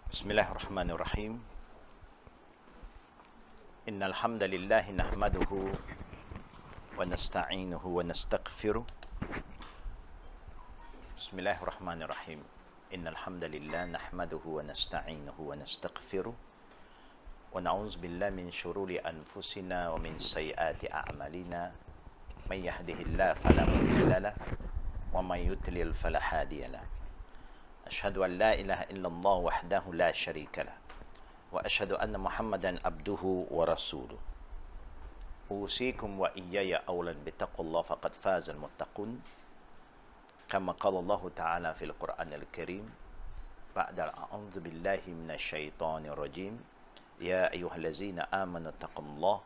Bismillahirrahmanirrahim. Innal hamdalillah nahmaduhu wa nasta'inuhu wa nastaghfiruh. Bismillahirrahmanirrahim. Innal hamdalillah nahmaduhu wa nasta'inuhu wa nastaghfiruh. Wa na'udzu billahi min syururi anfusina wa min sayyiati a'malina. May yahdihillahu fala mudilla lahu wa may yudlil fala hadiya lahu. Asyhadu an la ilaha illallah wahdahu la syarika lah wa asyhadu anna Muhammadan abduhu wa rasuluh. Usikum wa iyaya awlan bittaqullah faqad fazal muttaqun. Kama qala Allah Ta'ala fil Qur'anil Karim ba'da a'udzu billahi minasyaitonir rajim. Ya ayyuhallazina amanu taqullaha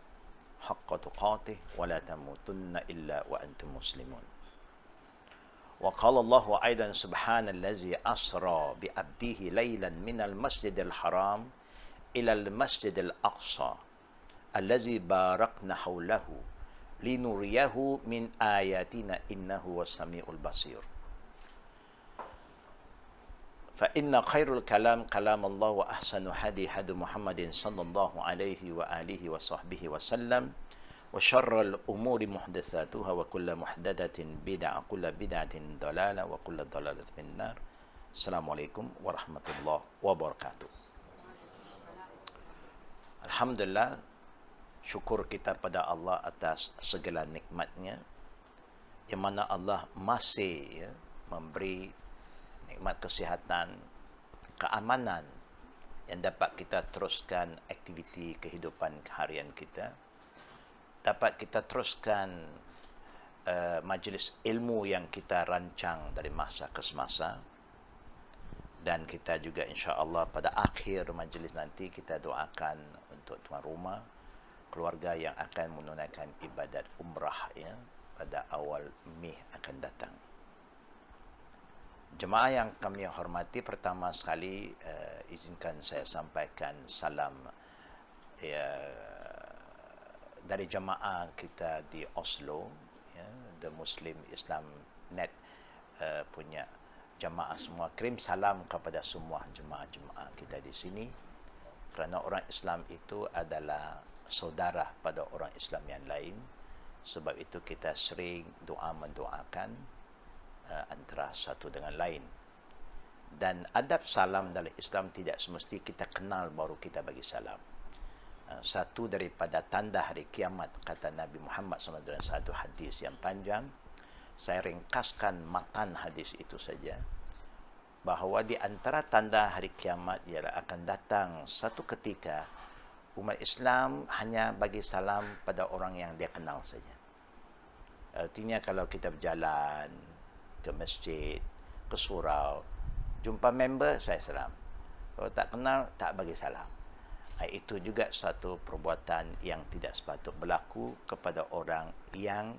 haqqa tuqatih wa la tamutunna illa wa antum muslimun. وقال الله أيضا سبحان الذي أسرى بعبده ليلا من المسجد الحرام إلى المسجد الأقصى الذي باركنا حوله لنريه من آياتنا إنه هو السميع البصير. فإن خير الكلام كلام الله وأحسن هدي هدي محمد صلى الله عليه وآله وصحبه وسلم. وشر الأمور محدثاتها وكل محدثة بدعة وكل بدعة ضلالة وكل ضلالة في النار. Assalamualaikum warahmatullahi wabarakatuh. Alhamdulillah, syukur kita pada Allah atas segala nikmatnya, yang mana Allah masih memberi nikmat kesihatan, keamanan yang dapat kita teruskan aktiviti kehidupan harian kita, dapat kita teruskan majlis ilmu yang kita rancang dari masa ke semasa. Dan kita juga insya-Allah pada akhir majlis nanti kita doakan untuk tuan rumah, keluarga yang akan menunaikan ibadat umrah pada awal Mei akan datang. Jemaah yang kami hormati, pertama sekali izinkan saya sampaikan salam dari jemaah kita di Oslo, The Muslim Islam Net punya jemaah semua. Kirim salam kepada semua jemaah kita di sini, kerana orang Islam itu adalah saudara pada orang Islam yang lain. Sebab itu kita sering mendoakan antara satu dengan lain. Dan adab salam dalam Islam tidak semesti kita kenal baru kita bagi salam. Satu daripada tanda hari kiamat, kata Nabi Muhammad SAW dalam satu hadis yang panjang. Saya ringkaskan matan hadis itu saja, bahawa di antara tanda hari kiamat ialah akan datang satu ketika umat Islam hanya bagi salam pada orang yang dia kenal saja. Artinya kalau kita berjalan ke masjid, ke surau, jumpa member, saya salam. Kalau tak kenal, tak bagi salam. Itu juga satu perbuatan yang tidak sepatut berlaku kepada orang yang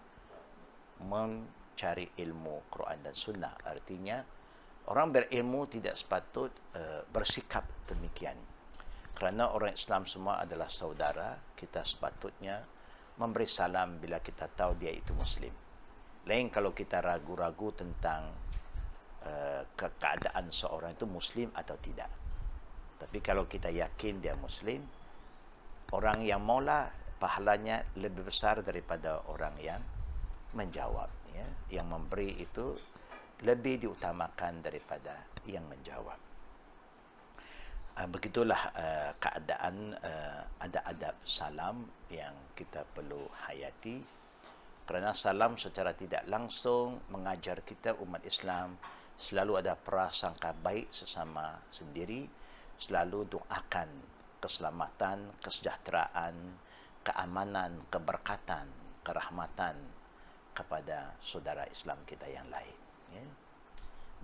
mencari ilmu Quran dan Sunnah. Artinya, orang berilmu tidak sepatut bersikap demikian. Kerana orang Islam semua adalah saudara, kita sepatutnya memberi salam bila kita tahu dia itu Muslim. Lain kalau kita ragu-ragu tentang keadaan seorang itu Muslim atau tidak. Tapi kalau kita yakin dia Muslim, orang yang maulah pahalanya lebih besar daripada orang yang menjawab. Yang memberi itu lebih diutamakan daripada yang menjawab. Begitulah keadaan ada adab salam yang kita perlu hayati. Kerana salam secara tidak langsung mengajar kita umat Islam selalu ada prasangka baik sesama sendiri, selalu doakan keselamatan, kesejahteraan, keamanan, keberkatan, kerahmatan kepada saudara Islam kita yang lain.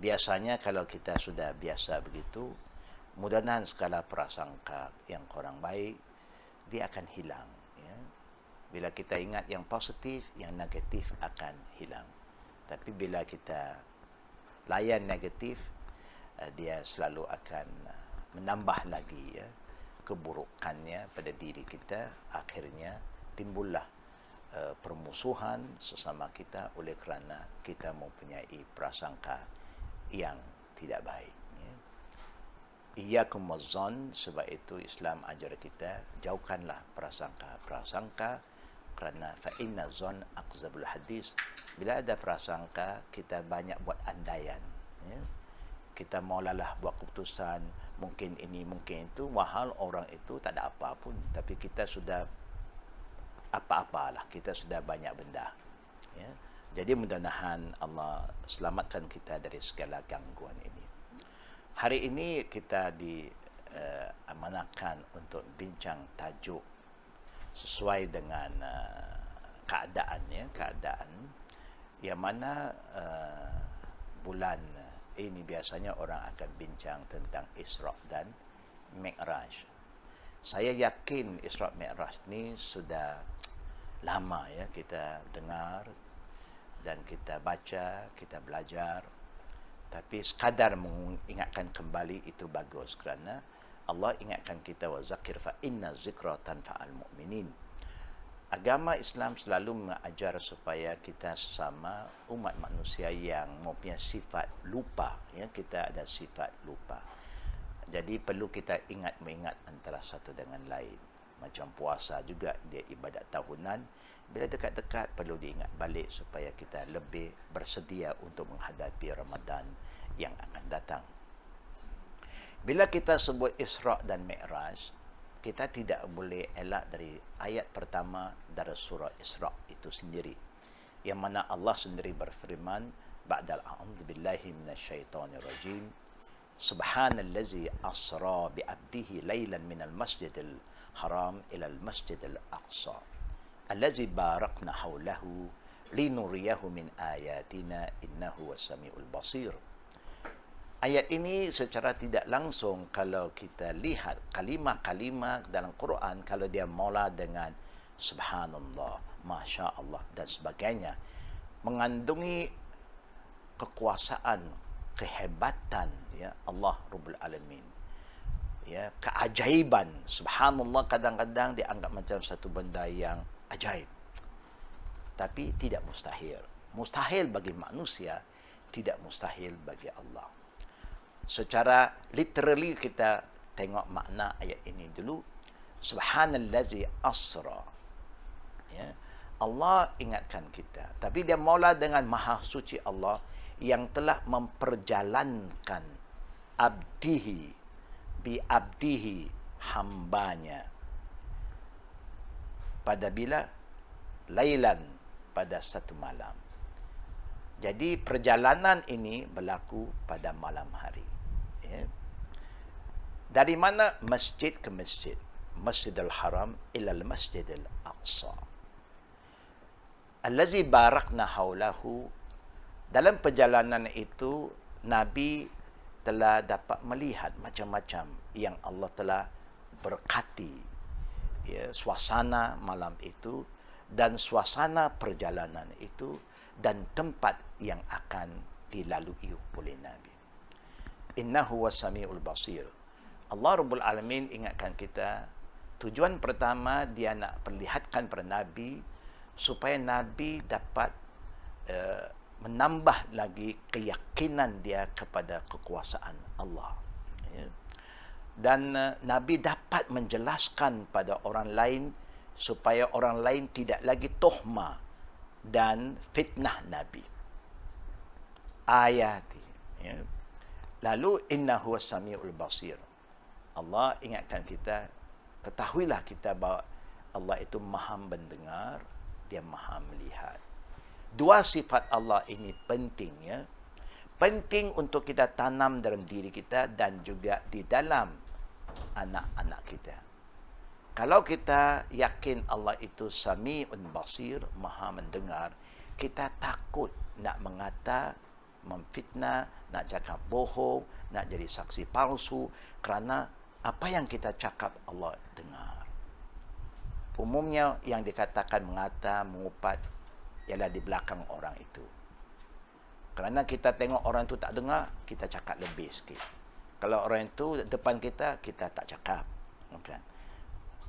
Biasanya kalau kita sudah biasa begitu, mudah-mudahan segala prasangka yang kurang baik dia akan hilang. Bila kita ingat yang positif, yang negatif akan hilang. Tapi bila kita layan negatif, dia selalu akan menambah lagi keburukannya pada diri kita. Akhirnya timbullah permusuhan sesama kita oleh kerana kita mempunyai prasangka yang tidak baik. iyyakum wazzan, sebab itu Islam ajar kita jauhkanlah prasangka kerana fa inna zon aqzabul hadis. Bila ada prasangka, kita banyak buat andaian, ya. Kita maulalah buat keputusan, mungkin ini mungkin itu, wahal orang itu tak ada apa pun, tapi kita sudah apa-apalah, kita sudah banyak benda, ya. Jadi mudah-mudahan Allah selamatkan kita dari segala gangguan ini. Hari ini kita diamanahkan untuk bincang tajuk sesuai dengan keadaan yang mana bulan ini biasanya orang akan bincang tentang Isra dan Mi'raj. Saya yakin Isra Mi'raj ni sudah lama, ya, kita dengar dan kita baca, kita belajar. Tapi sekadar mengingatkan kembali itu bagus, kerana Allah ingatkan kita, wa zakir fa inna zikra tanfa'al mu'minin. Agama Islam selalu mengajar supaya kita sesama umat manusia yang mempunyai sifat lupa, ya, kita ada sifat lupa. Jadi perlu kita mengingat antara satu dengan lain. Macam puasa juga, dia ibadat tahunan. Bila dekat-dekat perlu diingat balik supaya kita lebih bersedia untuk menghadapi Ramadan yang akan datang. Bila kita sebut Isra dan Mi'raj, kita tidak boleh elak dari ayat pertama dari surah Isra itu sendiri, yang mana Allah sendiri berfirman, ba'dal a'udzu billahi minasyaitonir rajim, subhanallazi asra bi 'abdihi lailan minal masjidil haram ilal masjidil aqsa allazi barakna haulahu linuriyahu min ayatina innahu was-sami'ul basir. Ayat ini secara tidak langsung, kalau kita lihat kalimah-kalimah dalam Quran, kalau dia mula dengan subhanallah, masya Allah dan sebagainya, mengandungi kekuasaan, kehebatan, ya, Allah Rabbul Alamin, ya, keajaiban. Subhanallah kadang-kadang dianggap macam satu benda yang ajaib, tapi tidak mustahil. Mustahil bagi manusia, tidak mustahil bagi Allah. Secara literally kita tengok makna ayat ini dulu. Subhanallazi asra, ya, Allah ingatkan kita, tapi dia mula dengan maha suci Allah yang telah memperjalankan abdihi bi abdihi, hambanya, pada bila? Lailan, pada satu malam. Jadi perjalanan ini berlaku pada malam hari, ya. Dari mana? Masjid ke masjid, Masjidil Haram ilal Masjidil Aqsa allazi barakna haulahu. Dalam perjalanan itu Nabi telah dapat melihat macam-macam yang Allah telah berkati, ya, suasana malam itu dan suasana perjalanan itu dan tempat yang akan dilalui oleh Nabi. Innahu was-sami'ul basir. Allah Rabbul Alamin ingatkan kita, tujuan pertama dia nak perlihatkan kepada Nabi supaya Nabi dapat menambah lagi keyakinan dia kepada kekuasaan Allah, ya. Dan Nabi dapat menjelaskan pada orang lain supaya orang lain tidak lagi tuhmah dan fitnah Nabi. Ayat, ya. Lalu innahu was-sami'ul basir. Allah ingatkan kita, ketahuilah kita bahawa Allah itu maha mendengar, dia maha melihat. Dua sifat Allah ini penting, ya. Penting untuk kita tanam dalam diri kita dan juga di dalam anak-anak kita. Kalau kita yakin Allah itu Sami'un Basir, maha mendengar, kita takut nak mengata, memfitnah, nak cakap bohong, nak jadi saksi palsu, kerana apa yang kita cakap Allah dengar. Umumnya yang dikatakan mengata, mengupat ialah di belakang orang itu. Kerana kita tengok orang itu tak dengar, kita cakap lebih sikit. Kalau orang itu depan kita, kita tak cakap, kan?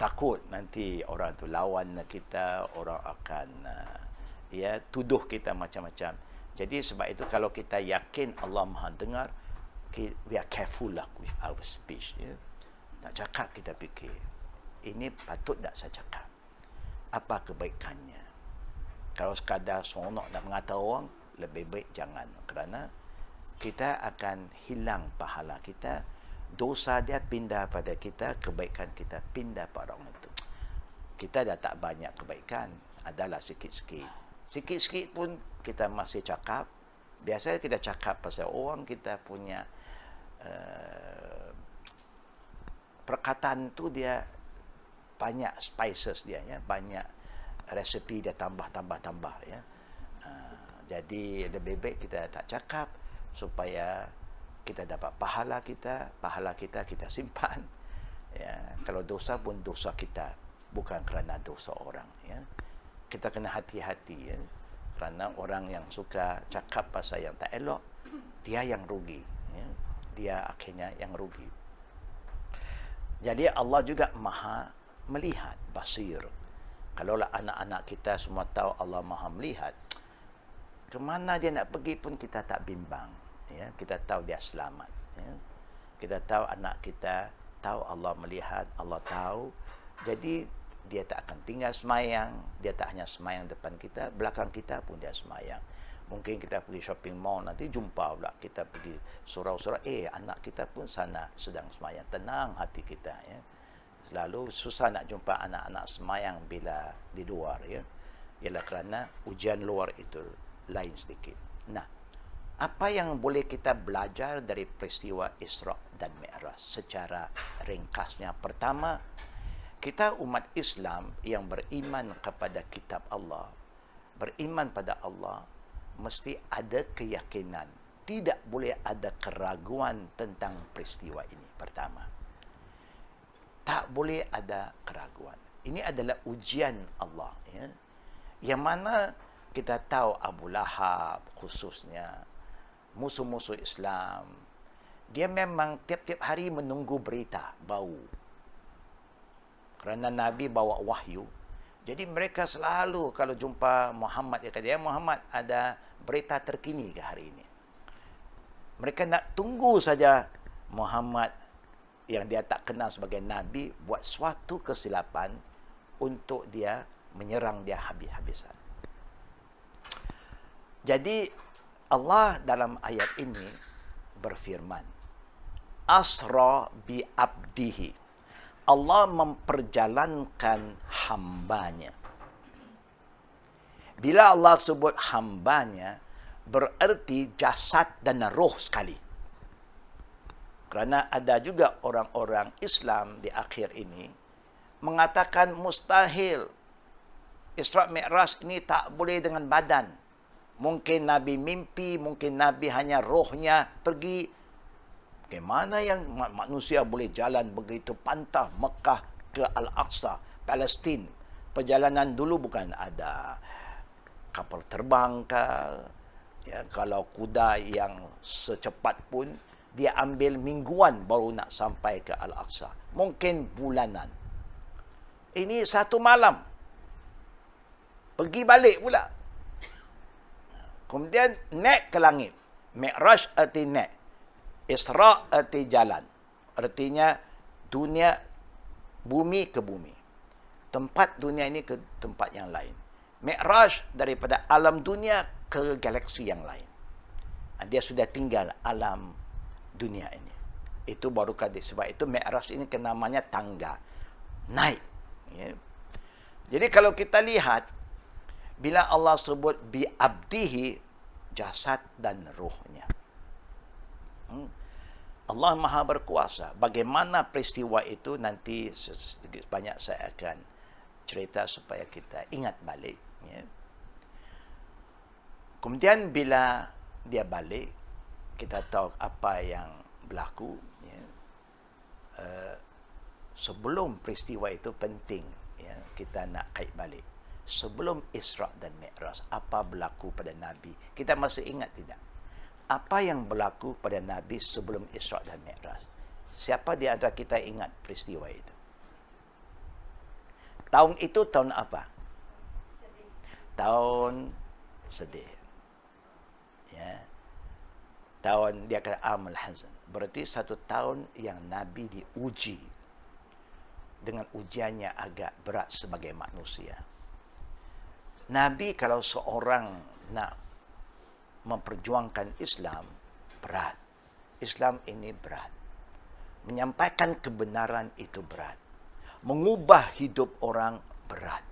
Takut nanti orang itu lawan kita, orang akan tuduh kita macam-macam. Jadi sebab itu kalau kita yakin Allah maha dengar, we are careful lah with our speech. Ya. Nak cakap kita fikir, ini patut tak saya cakap? Apa kebaikannya? Kalau sekadar seronok nak mengata orang, lebih baik jangan. Kerana kita akan hilang pahala kita, dosa dia pindah pada kita, kebaikan kita pindah pada orang itu. Kita dah tak banyak kebaikan, adalah sikit-sikit. Sikit-sikit pun kita masih cakap. Biasanya kita cakap pasal orang, kita punya perkataan tu dia banyak spices dia, ya, banyak resepi dia tambah ya. Jadi lebih baik kita tak cakap supaya kita dapat pahala kita kita simpan. Ya, kalau dosa pun dosa kita, bukan kerana dosa orang. Ya, kita kena hati-hati. Ya, kerana orang yang suka cakap pasal yang tak elok, dia yang rugi. Ya, dia akhirnya yang rugi. Jadi Allah juga maha melihat, basir. Kalaulah anak-anak kita semua tahu Allah maha melihat, kemana dia nak pergi pun kita tak bimbang. Ya, kita tahu dia selamat. Ya. Kita tahu anak kita tahu Allah melihat, Allah tahu. Jadi dia tak akan tinggal semayang. Dia tak hanya semayang depan kita, belakang kita pun dia semayang. Mungkin kita pergi shopping mall, nanti jumpa pula kita pergi surau-surau, anak kita pun sana sedang semayang. Tenang hati kita. Ya. Selalu susah nak jumpa anak-anak semayang bila di luar. Ya. Ialah kerana ujian luar itu lain sedikit. Nah, apa yang boleh kita belajar dari peristiwa Isra dan Mi'raj secara ringkasnya? Pertama, kita umat Islam yang beriman kepada kitab Allah, beriman pada Allah, mesti ada keyakinan. Tidak boleh ada keraguan tentang peristiwa ini. Pertama, tak boleh ada keraguan. Ini adalah ujian Allah. Ya. Yang mana kita tahu Abu Lahab khususnya, musuh-musuh Islam, dia memang tiap-tiap hari menunggu berita bau. Kerana Nabi bawa wahyu. Jadi mereka selalu kalau jumpa Muhammad, dia kata, ya Muhammad, ada berita terkini ke hari ini. Mereka nak tunggu saja Muhammad yang dia tak kenal sebagai Nabi buat suatu kesilapan untuk dia menyerang dia habis-habisan. Jadi Allah dalam ayat ini berfirman, Asra bi abdihi. Allah memperjalankan hambanya. Bila Allah sebut hambanya, bererti jasad dan roh sekali. Kerana ada juga orang-orang Islam di akhir ini mengatakan mustahil. Isra Mi'raj ini tak boleh dengan badan. Mungkin Nabi mimpi, mungkin Nabi hanya rohnya pergi. Bagaimana yang manusia boleh jalan begitu pantah Mekah ke Al-Aqsa, Palestin? Perjalanan dulu bukan ada kapal terbang ke, ya, kalau kuda yang secepat pun dia ambil mingguan baru nak sampai ke Al-Aqsa. Mungkin bulanan. Ini satu malam. Pergi balik pula. Kemudian naik ke langit. Mi'raj arti naik. Isra arti jalan. Artinya dunia, bumi ke bumi. Tempat dunia ini ke tempat yang lain. Mi'raj daripada alam dunia ke galaksi yang lain. Dia sudah tinggal alam dunia ini. Itu baru kali. Sebab itu Mi'raj ini namanya tangga. Naik. Ya. Jadi kalau kita lihat, bila Allah sebut bi abdihi, jasad dan rohnya. Allah Maha berkuasa. Bagaimana peristiwa itu nanti sedikit banyak saya akan cerita supaya kita ingat balik. Ya. Kemudian bila dia balik, kita tahu apa yang berlaku. Ya. Sebelum peristiwa itu penting, ya, kita nak kait balik. Sebelum Isra dan Mi'raj, apa berlaku pada Nabi? Kita masih ingat tidak? Apa yang berlaku pada Nabi sebelum Isra dan Mi'raj? Siapa di antara kita ingat peristiwa itu? Tahun itu tahun apa? Tahun sedih. Ya. Tahun dia kata Amul Hazan. Berarti 1 tahun yang Nabi diuji dengan ujiannya agak berat sebagai manusia. Nabi kalau seorang nak memperjuangkan Islam, berat. Islam ini berat. Menyampaikan kebenaran itu berat. Mengubah hidup orang berat.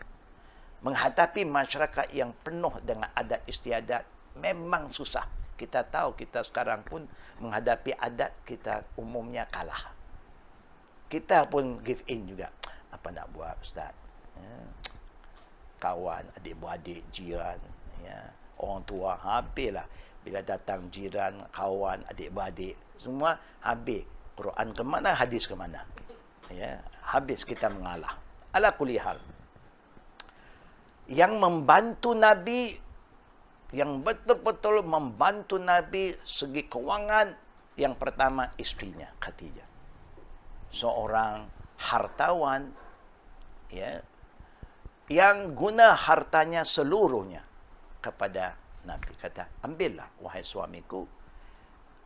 Menghadapi masyarakat yang penuh dengan adat istiadat memang susah. Kita tahu kita sekarang pun menghadapi adat kita umumnya kalah. Kita pun give in juga. Apa nak buat Ustaz? Ya. Kawan, adik-beradik, jiran, ya. Orang tua, habislah. Bila datang jiran, kawan, adik-beradik, semua habis. Quran ke mana, hadis ke mana. Ya. Habis kita mengalah. Ala kulli hal. Yang membantu Nabi, yang betul-betul membantu Nabi segi kewangan, yang pertama istrinya, Khadijah. Seorang hartawan, ya, yang guna hartanya seluruhnya kepada Nabi. Kata, ambillah wahai suamiku,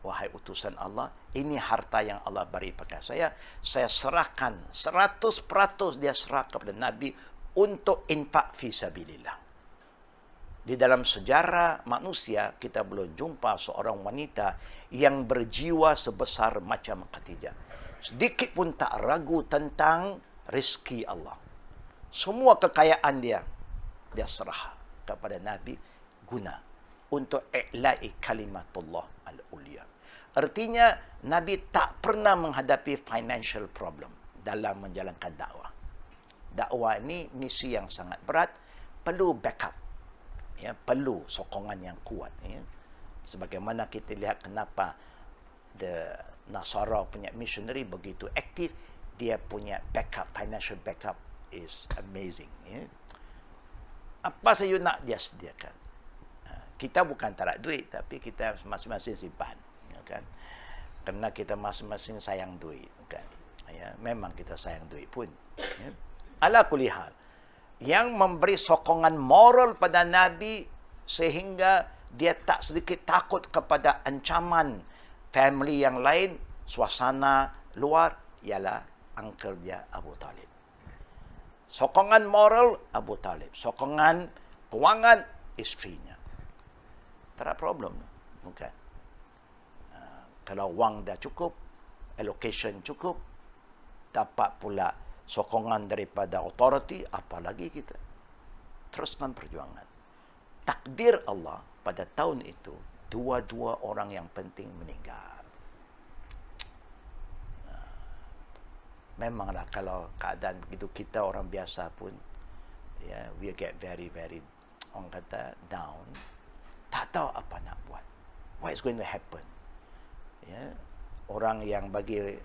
wahai utusan Allah, ini harta yang Allah beri pada saya serahkan 100% dia serah kepada Nabi untuk infak fi sabilillah. Di dalam sejarah manusia, kita belum jumpa seorang wanita yang berjiwa sebesar macam Khadijah. Sedikit pun tak ragu tentang rezeki Allah. Semua kekayaan dia serah kepada Nabi guna untuk i'la'i kalimatullah al-ulia. Artinya, Nabi tak pernah menghadapi financial problem dalam menjalankan dakwah. Dakwah ini misi yang sangat berat, perlu backup. Ya, perlu sokongan yang kuat. Ya. Sebagaimana kita lihat kenapa the Nasara punya missionary begitu aktif, dia punya backup, financial backup is amazing. Ya. Apa saja nak dia sediakan. Kita bukan tak ada duit, tapi kita masing-masing simpan. Ya, kan? Kerana kita masing-masing sayang duit. Kan? Ya, memang kita sayang duit pun. Ya. Ala kulli hal. Yang memberi sokongan moral pada Nabi sehingga dia tak sedikit takut kepada ancaman family yang lain, suasana luar, ialah uncle dia Abu Talib. Sokongan moral Abu Talib, sokongan kewangan istrinya. Tak ada problem, bukan? Kalau wang dah cukup, allocation cukup, dapat pula sokongan daripada authority, apalagi kita teruskan perjuangan. Takdir Allah pada tahun itu, dua-dua orang yang penting meninggal. Memanglah kalau keadaan begitu, kita orang biasa pun, ya, we get very, very, orang kata, down. Tak tahu apa nak buat. What is going to happen? Ya, orang yang bagi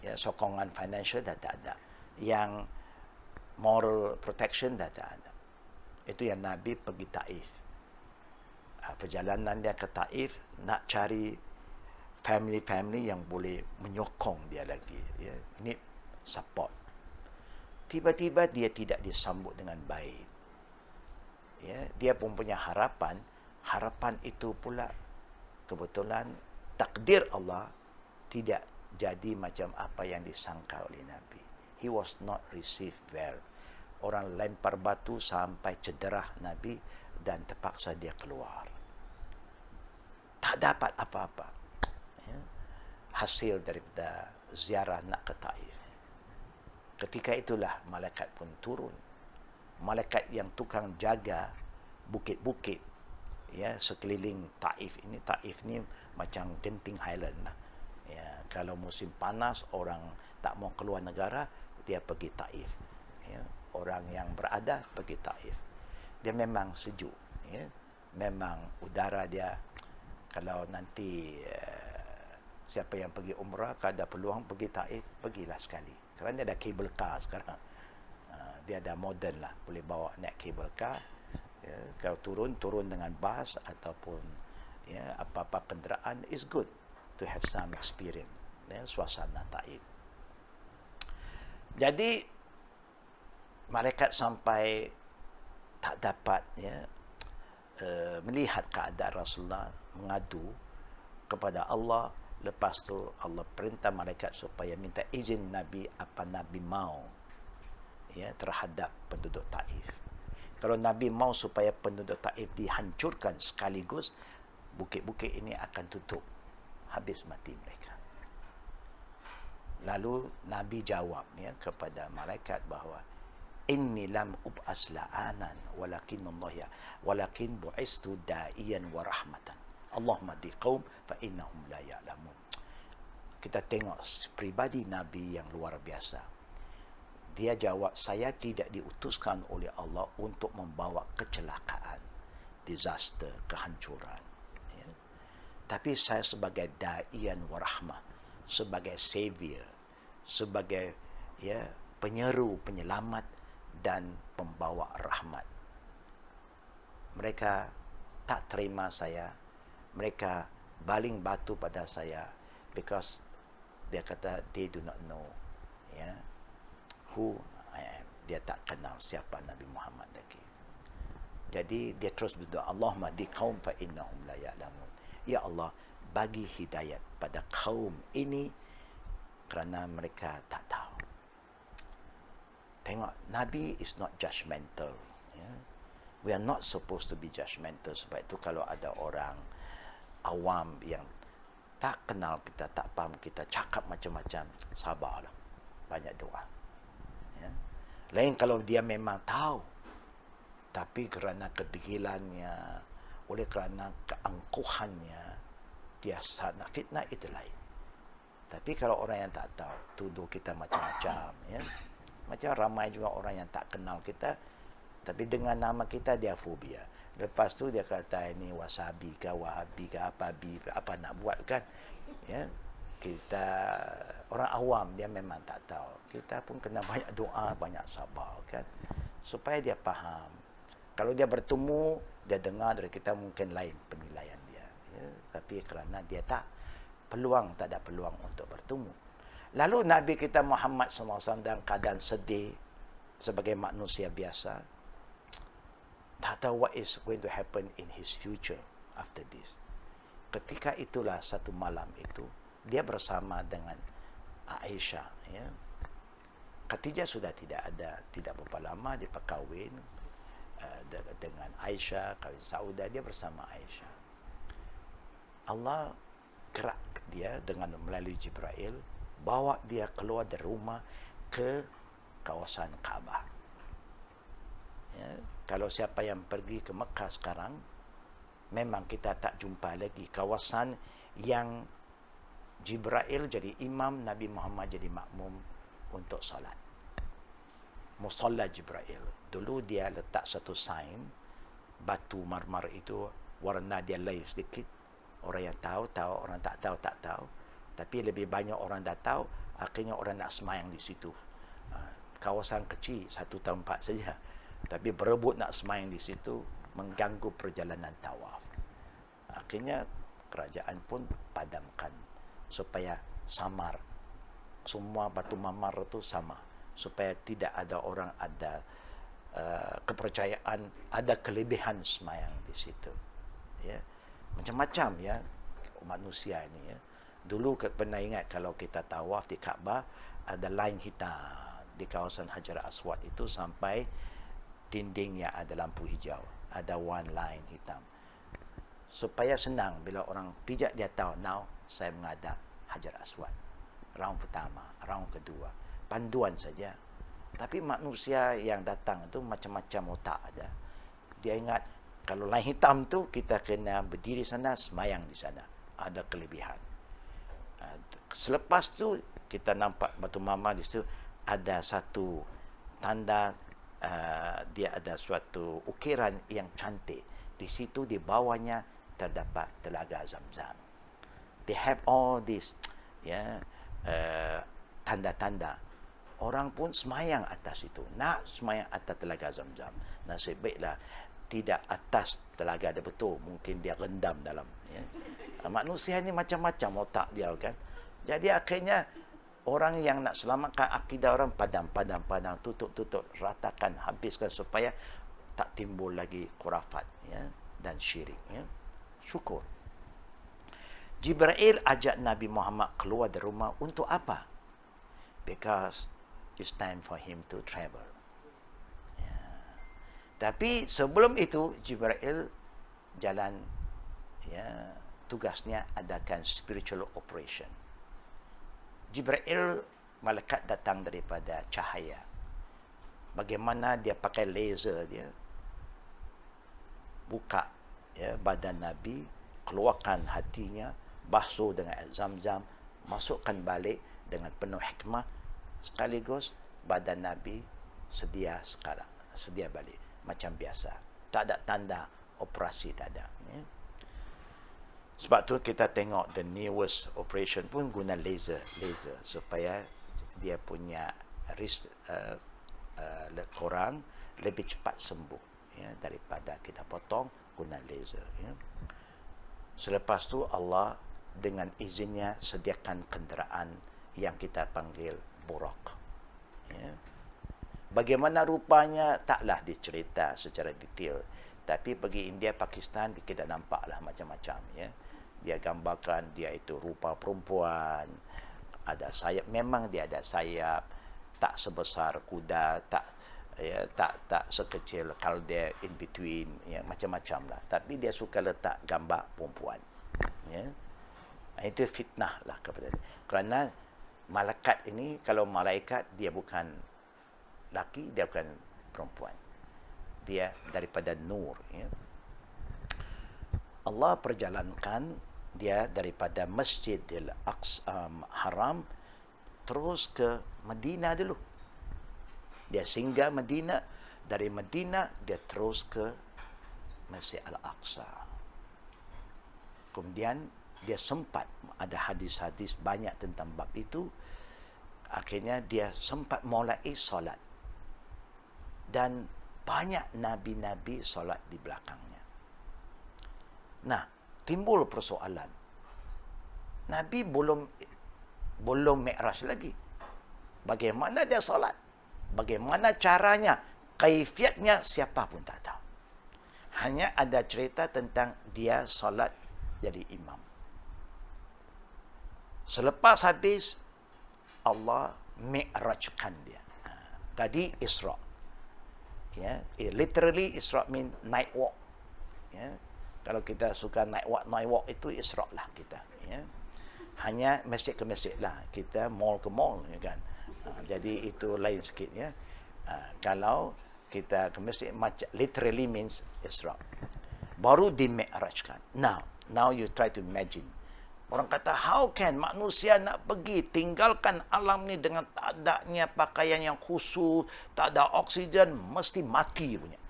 ya, sokongan financial dah tak ada. Yang moral protection dah tak ada. Itu yang Nabi pergi Taif. Perjalanan dia ke Taif nak cari family-family yang boleh menyokong dia lagi. Ya, need support. Tiba-tiba dia tidak disambut dengan baik. Ya, dia pun punya harapan. Harapan itu pula kebetulan takdir Allah tidak jadi macam apa yang disangka oleh Nabi. He was not received well. Orang lempar batu sampai cedera Nabi dan terpaksa dia keluar. Tak dapat apa-apa. Ya. Hasil daripada ziarah nak ke Taif. Ketika itulah malaikat pun turun. Malaikat yang tukang jaga bukit-bukit, ya, sekeliling Taif ini. Taif ni macam Genting Highland lah. Ya, kalau musim panas, orang tak mau keluar negara, dia pergi Taif. Ya, orang yang berada pergi Taif. Dia memang sejuk. Ya. Memang udara dia, kalau nanti siapa yang pergi umrah, kalau ada peluang pergi Taif, pergilah sekali. Kerana dia ada cable car sekarang. Dia ada modern lah. Boleh bawa naik cable car. Ya, kalau turun dengan bas ataupun ya, apa-apa kenderaan, is good to have some experience, ya, suasana Taif. Jadi malaikat sampai tak dapat, ya, melihat keadaan Rasulullah, mengadu kepada Allah Lepas tu Allah perintah malaikat supaya minta izin Nabi apa Nabi mau, ya, terhadap penduduk Taif. Kalau Nabi mau supaya penduduk Taif dihancurkan sekaligus, bukit-bukit ini akan tutup, habis mati mereka. Lalu Nabi jawab, ya, kepada malaikat bahawa inni lam ub'as la'anan walakin bu'istu da'iyan wa rahmatan. Allahumma di qaum fa innahum la ya'lamun. Kita tengok pribadi Nabi yang luar biasa. Dia jawab, saya tidak diutuskan oleh Allah untuk membawa kecelakaan, disaster, kehancuran. Ya. Tapi saya sebagai da'iyan wa rahmah, sebagai savior, sebagai, ya, penyeru, penyelamat dan pembawa rahmat. Mereka tak terima saya. Mereka baling batu pada saya because dia kata they do not know, ya, who I am. Dia tak kenal siapa Nabi Muhammad lagi. Jadi dia terus berdoa, Allahumma di qaum fa innahum la ya'lamun. Ya Allah, bagi hidayat pada kaum ini kerana mereka tak tahu. Tengok, Nabi is not judgmental. Ya. We are not supposed to be judgmental. Sebab itu kalau ada orang awam yang tak kenal kita, tak faham kita, cakap macam-macam, sabarlah. Banyak doa. Ya. Lain kalau dia memang tahu, tapi kerana kedegilannya, oleh kerana keangkuhannya, dia sana fitnah, itu lain. Tapi kalau orang yang tak tahu, tuduh kita macam-macam, ya. Macam ramai juga orang yang tak kenal kita, tapi dengan nama kita dia fobia. Lepas tu dia kata ini wasabi ke, wahabi ke, apa nak buat kan. Ya. Kita orang awam dia memang tak tahu. Kita pun kena banyak doa, banyak sabar kan. Supaya dia faham. Kalau dia bertemu, dia dengar dari kita mungkin lain penilaian dia. Ya. Tapi kerana dia tak ada peluang untuk bertemu. Lalu Nabi kita Muhammad SAW dalam keadaan sedih sebagai manusia biasa, tak tahu what is going to happen in his future after this. Ketika itulah satu malam itu, dia bersama dengan Aisyah. Ya. Khadijah sudah tidak berapa lama dia berkahwin dengan Aisyah, kahwin Saudah, dia bersama Aisyah. Allah gerak dia dengan melalui Jibril, bawa dia keluar dari rumah ke kawasan Kaabah. Ya, kalau siapa yang pergi ke Mekah sekarang, memang kita tak jumpa lagi kawasan yang Jibril jadi imam, Nabi Muhammad jadi makmum untuk salat. Musalla Jibril. Dulu dia letak satu sign, batu marmar itu warna dia lain sedikit. Orang yang tahu, orang tak tahu. Tapi lebih banyak orang dah tahu, akhirnya orang nak semayang di situ. Kawasan kecil, 1 tempat saja. Tapi berebut nak semayang di situ, mengganggu perjalanan tawaf. Akhirnya kerajaan pun padamkan supaya samar. Semua batu mamar itu sama. Supaya tidak ada orang ada kepercayaan, ada kelebihan semayang di situ. Ya. Macam-macam ya manusia ini ya. Dulu pernah ingat kalau kita tawaf di Kaabah, ada line hitam di kawasan Hajar Aswad itu sampai dindingnya ada lampu hijau, ada one line hitam. Supaya senang bila orang pijak dia tahu, now saya menghadap Hajar Aswad. Round pertama, round kedua, panduan saja. Tapi manusia yang datang itu macam-macam otak ada. Dia ingat kalau line hitam tu kita kena berdiri sana, semayang di sana. Ada kelebihan. Selepas tu kita nampak batu mama di situ ada satu tanda, dia ada suatu ukiran yang cantik. Di situ di bawahnya terdapat telaga Zamzam. They have all this tanda-tanda. Orang pun semayang atas itu, nak semayang atas telaga Zamzam. Nasib baiklah tidak atas telaga dia betul, mungkin dia rendam dalam. Ya. Manusia ni macam-macam otak dia kan. Jadi akhirnya orang yang nak selamatkan akidah orang padam, tutup, ratakan, habiskan supaya tak timbul lagi khurafat ya, dan syirik. Ya. Syukur. Jibril ajak Nabi Muhammad keluar dari rumah untuk apa? Because it's time for him to travel. Ya. Tapi sebelum itu Jibril jalan, ya, tugasnya adakan spiritual operation. Jibril malaikat datang daripada cahaya. Bagaimana dia pakai laser dia buka, ya, badan Nabi, keluarkan hatinya, basuh dengan air zam-zam, masukkan balik dengan penuh hikmah, sekaligus badan Nabi sedia balik macam biasa. Tak ada tanda operasi, tak ada. Ya. Sebab tu kita tengok the newest operation pun guna laser supaya dia punya korang lebih cepat sembuh, ya, daripada kita potong guna laser. Ya. Selepas tu Allah dengan izinnya sediakan kenderaan yang kita panggil Buraq. Ya. Bagaimana rupanya taklah dicerita secara detail, tapi bagi India, Pakistan kita nampaklah macam-macam. Ya. Dia gambarkan dia itu rupa perempuan, ada sayap, memang dia ada sayap, tak sebesar kuda, tak sekecil kalde, in between, ya, macam-macam lah. Tapi dia suka letak gambar perempuan. Ya. Itu fitnah lah kepada dia. Kerana malaikat ini, kalau malaikat dia bukan laki, dia bukan perempuan. Dia daripada nur. Ya. Allah perjalankan dia daripada Masjidil Aqsa Haram terus ke Madinah dulu. Dia singgah Madinah, dari Madinah dia terus ke Masjid Al-Aqsa. Kemudian dia sempat, ada hadis-hadis banyak tentang bab itu, akhirnya dia sempat mulai solat. Dan banyak nabi-nabi solat di belakangnya. Nah, timbul persoalan. Nabi belum Mi'raj lagi. Bagaimana dia solat? Bagaimana caranya? Kaifiatnya siapa pun tak tahu. Hanya ada cerita tentang dia solat jadi imam. Selepas habis, Allah Mi'rajkan dia. Tadi Isra. Ya, literally Isra mean night walk. Ya. Kalau kita suka night walk itu Isra lah kita. Ya. Hanya masjid ke masjid lah. Kita mall ke mall, ya kan. Jadi itu lain sikit, ya. Kalau kita ke masjid, literally means Isra. Baru di Mi'rajkan. Now you try to imagine. Orang kata, how can manusia nak pergi tinggalkan alam ni dengan tak adanya pakaian yang khusus, tak ada oksigen, mesti mati punya.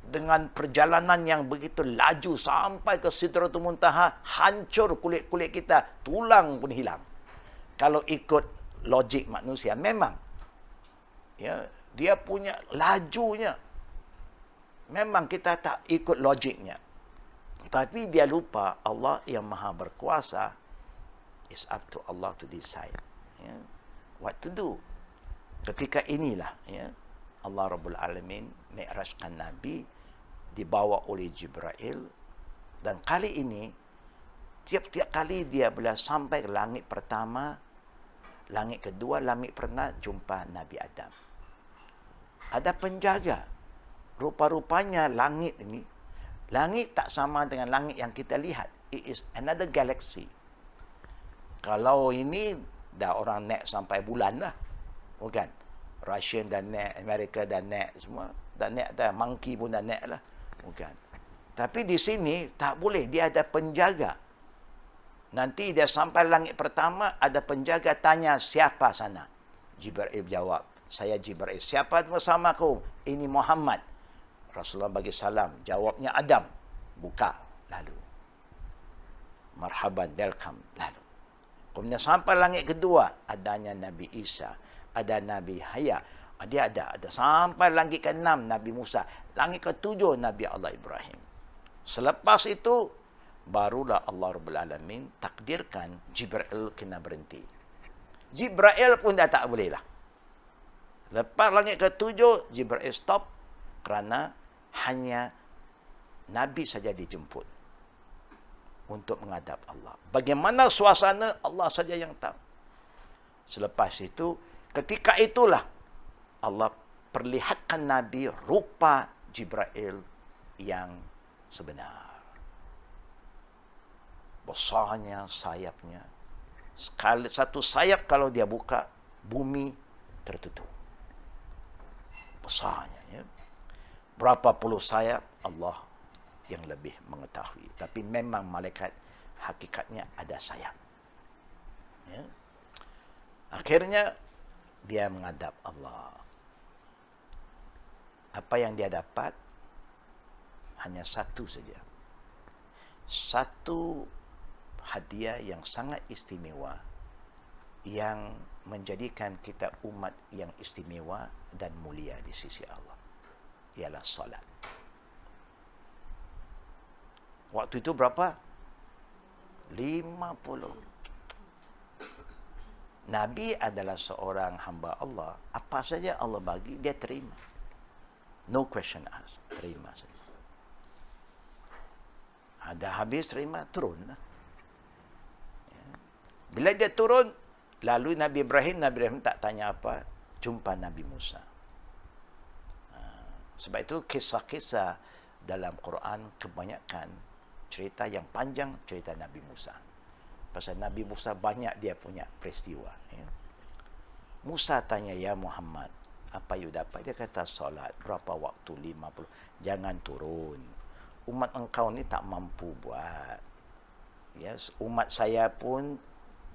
Dengan perjalanan yang begitu laju sampai ke Sidratul Muntaha, hancur kulit-kulit kita, tulang pun hilang. Kalau ikut logik manusia, memang, ya, dia punya lajunya. Memang kita tak ikut logiknya. Tapi dia lupa Allah yang maha berkuasa, is up to Allah to decide, ya, what to do. Ketika inilah, ya, Allah Rabbul Alamin mi'rajkan Nabi, dibawa oleh Jibril, dan kali ini tiap-tiap kali dia bila sampai ke langit pertama, langit kedua, langit pernah jumpa Nabi Adam. Ada penjaga. Rupa-rupanya langit ini, langit tak sama dengan langit yang kita lihat. It is another galaxy. Kalau ini dah orang naik sampai bulan lah, bukan? Russian dah naik, Amerika dah naik, semua dah naik, dah monkey pun dah naik lah, bukan? Tapi di sini tak boleh, dia ada penjaga. Nanti dia sampai langit pertama, ada penjaga tanya, siapa sana? Jibril jawab, saya Jibril. Siapa bersama kau? Ini Muhammad. Rasulullah bagi salam. Jawabnya Adam. Buka. Lalu. Marhaban, welcome. Lalu. Kemudian sampai langit kedua, adanya Nabi Isa. Ada Nabi Haya. Dia ada. Sampai langit ke-6, Nabi Musa. Langit ke-7, Nabi Allah Ibrahim. Selepas itu, barulah Allah Rabbul Alamin takdirkan Jibril kena berhenti. Jibril pun dah tak boleh lah. Lepas langit ke-7, Jibril stop kerana hanya Nabi saja dijemput. untuk menghadap Allah. Bagaimana suasana, Allah saja yang tahu. Selepas itu, ketika itulah Allah perlihatkan Nabi rupa Jibril yang sebenar. Besarnya sayapnya. Satu sayap kalau dia buka, bumi tertutup. Besarnya. Ya. Berapa puluh sayap, Allah yang lebih mengetahui. Tapi memang malaikat hakikatnya ada sayap. Ya. Akhirnya dia menghadap Allah. Apa yang dia dapat hanya satu saja. Satu hadiah yang sangat istimewa yang menjadikan kita umat yang istimewa dan mulia di sisi Allah. Ialah salat. Waktu itu berapa? 50. Nabi adalah seorang hamba Allah. Apa saja Allah bagi, dia terima. No question asked. Terima saja. Ada habis terima, turun. Ya. Bila dia turun, lalu Nabi Ibrahim tak tanya apa, jumpa Nabi Musa. Sebab itu kisah-kisah dalam Quran kebanyakan cerita yang panjang, cerita Nabi Musa. Pasal Nabi Musa banyak dia punya peristiwa. Ya. Musa tanya, ya Muhammad, apa you dapat? Dia kata solat. Berapa waktu? 50. Jangan turun. Umat engkau ni tak mampu buat. Ya, umat saya pun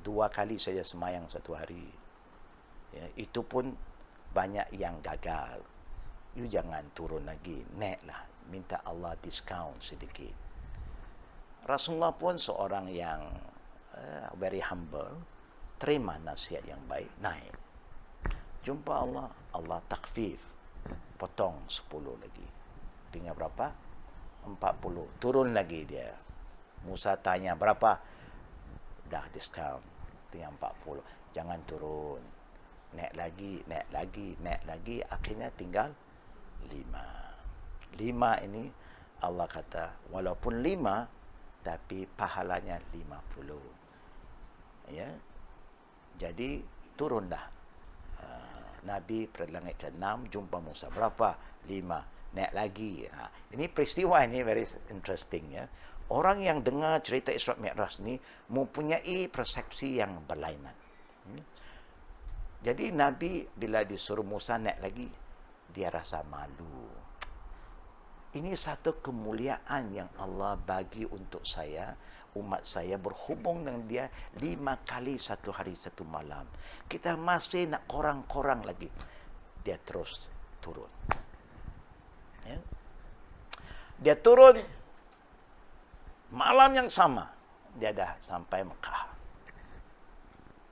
2 kali saja semayang satu hari. Ya, itu pun banyak yang gagal. You jangan turun lagi. Naiklah. Minta Allah diskaun sedikit. Rasulullah pun seorang yang very humble. Terima nasihat yang baik. Naik. Jumpa Allah. Allah takfif. Potong 10 lagi. Tinggal berapa? 40. Turun lagi dia. Musa tanya berapa? Dah diskaun. Tinggal 40. Jangan turun. Naik lagi, naik lagi, naik lagi. Akhirnya tinggal 5. 5 ini Allah kata, walaupun 5, tapi pahalanya 50. Ya. Jadi turunlah. Nabi pada langit ke-6 jumpa Musa. Berapa? 5. Naik lagi. Ini peristiwa ini very interesting. Ya. Orang yang dengar cerita Isra Mi'raj ni mempunyai persepsi yang berlainan. Jadi Nabi bila disuruh Musa naik lagi, dia rasa malu. Ini satu kemuliaan yang Allah bagi untuk saya, umat saya berhubung dengan dia 5 kali satu hari satu malam. Kita masih nak korang-korang lagi. Dia terus turun. Ya. Dia turun malam yang sama. Dia dah sampai Mekah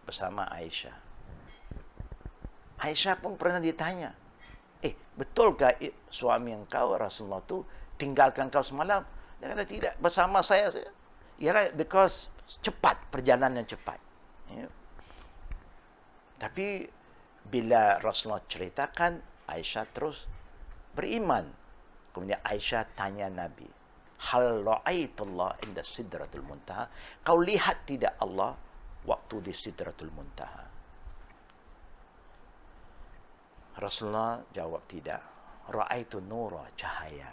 bersama Aisyah. Aisyah pun pernah ditanya, betulkah suami engkau Rasulullah tu tinggalkan kau semalam? Dia kata tidak, bersama saya. Ialah because cepat, perjalanan cepat. Ya. Tapi bila Rasulullah ceritakan, Aisyah terus beriman. Kemudian Aisyah tanya Nabi, hal ra'aitullah inda sidratul muntaha? Kau lihat tidak Allah waktu di sidratul muntaha? Rasulullah jawab tidak. Ra'aitu nura, cahaya.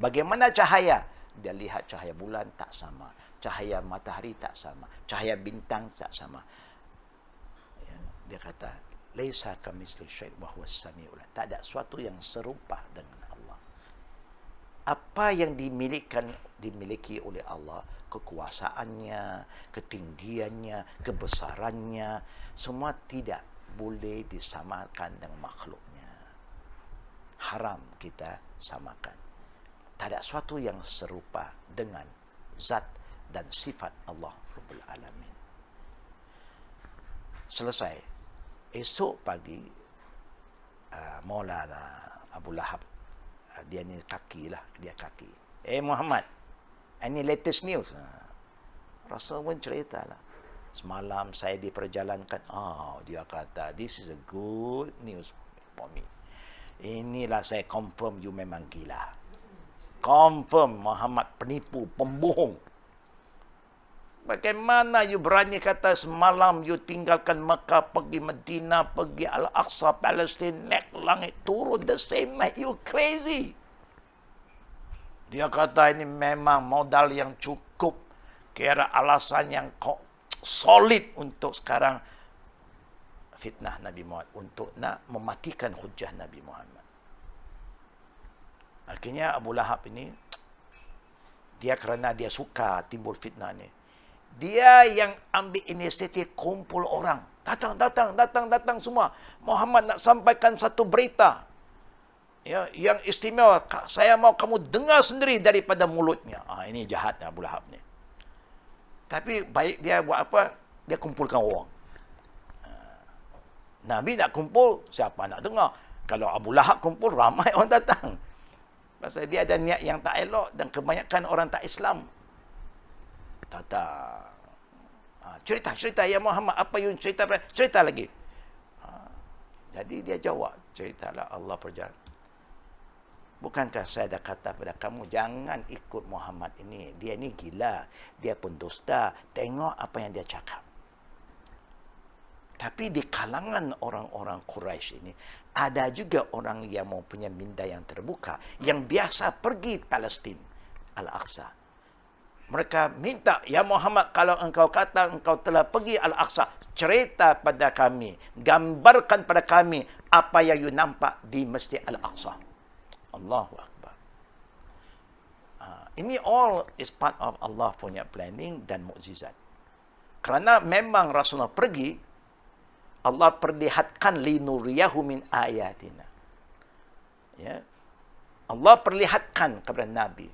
Bagaimana cahaya? Dia lihat cahaya bulan tak sama, cahaya matahari tak sama, cahaya bintang tak sama. Ya, dia kata, laisa kamitsli syai' wa huwas samiul. Tak ada sesuatu yang serupa dengan Allah. Apa yang dimiliki oleh Allah, kekuasaannya, ketinggiannya, kebesarannya, semua tidak boleh disamakan dengan makhluknya. Haram kita samakan. Tak ada sesuatu yang serupa dengan zat dan sifat Allah Rabbul Alamin. Selesai. Esok pagi, Maulana Abu Lahab, dia ni kaki lah, dia kaki. Muhammad, ini latest news. Rasul pun cerita lah. Semalam saya diperjalankan. Dia kata, this is a good news for me. Inilah saya confirm you memang gila. Confirm Muhammad penipu, pembohong. Bagaimana you berani kata semalam you tinggalkan Mekah, pergi Medina, pergi Al-Aqsa, Palestin, naik langit, turun the same night. You crazy. Dia kata ini memang modal yang cukup. Kira alasan yang solid untuk sekarang fitnah Nabi Muhammad. Untuk nak mematikan hujah Nabi Muhammad. Akhirnya Abu Lahab ini, dia kerana dia suka timbul fitnah ni, dia yang ambil inisiatif kumpul orang. Datang semua. Muhammad nak sampaikan satu berita. Ya, yang istimewa. Saya mau kamu dengar sendiri daripada mulutnya. Ini jahatnya Abu Lahab ni. Tapi baik dia buat apa? Dia kumpulkan orang. Nabi nak kumpul, siapa nak dengar? Kalau Abu Lahab kumpul, ramai orang datang. Pasal dia ada niat yang tak elok dan kebanyakan orang tak Islam. Datang. Cerita ya Muhammad, apa yang cerita lagi. Jadi dia jawab, ceritalah Allah perjalanan. Bukankah saya dah kata pada kamu, jangan ikut Muhammad ini. Dia ni gila, dia pendusta. Tengok apa yang dia cakap. Tapi di kalangan orang-orang Quraisy ini, ada juga orang yang mempunyai minda yang terbuka, yang biasa pergi Palestin, Al-Aqsa. Mereka minta, ya Muhammad, kalau engkau kata engkau telah pergi Al-Aqsa, cerita pada kami, gambarkan pada kami apa yang you nampak di Masjid Al-Aqsa. Allahu Akbar. Ini all is part of Allah punya planning dan mukjizat. Kerana memang Rasulullah pergi, Allah perlihatkan linuriyahu min ayatina. Ya. Allah perlihatkan kepada Nabi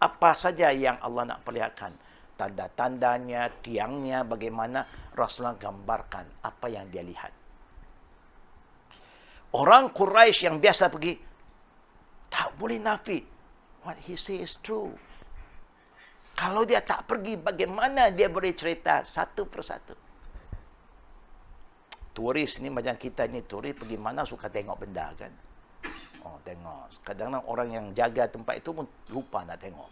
apa saja yang Allah nak perlihatkan. Tanda-tandanya, tiangnya, bagaimana Rasulullah gambarkan apa yang dia lihat. Orang Quraisy yang biasa pergi, tak boleh nafi. What he say is true. Kalau dia tak pergi, bagaimana dia boleh cerita satu persatu? Turis ni macam kita ni, turis pergi mana suka tengok benda kan. Tengok. Kadang-kadang orang yang jaga tempat itu pun lupa nak tengok.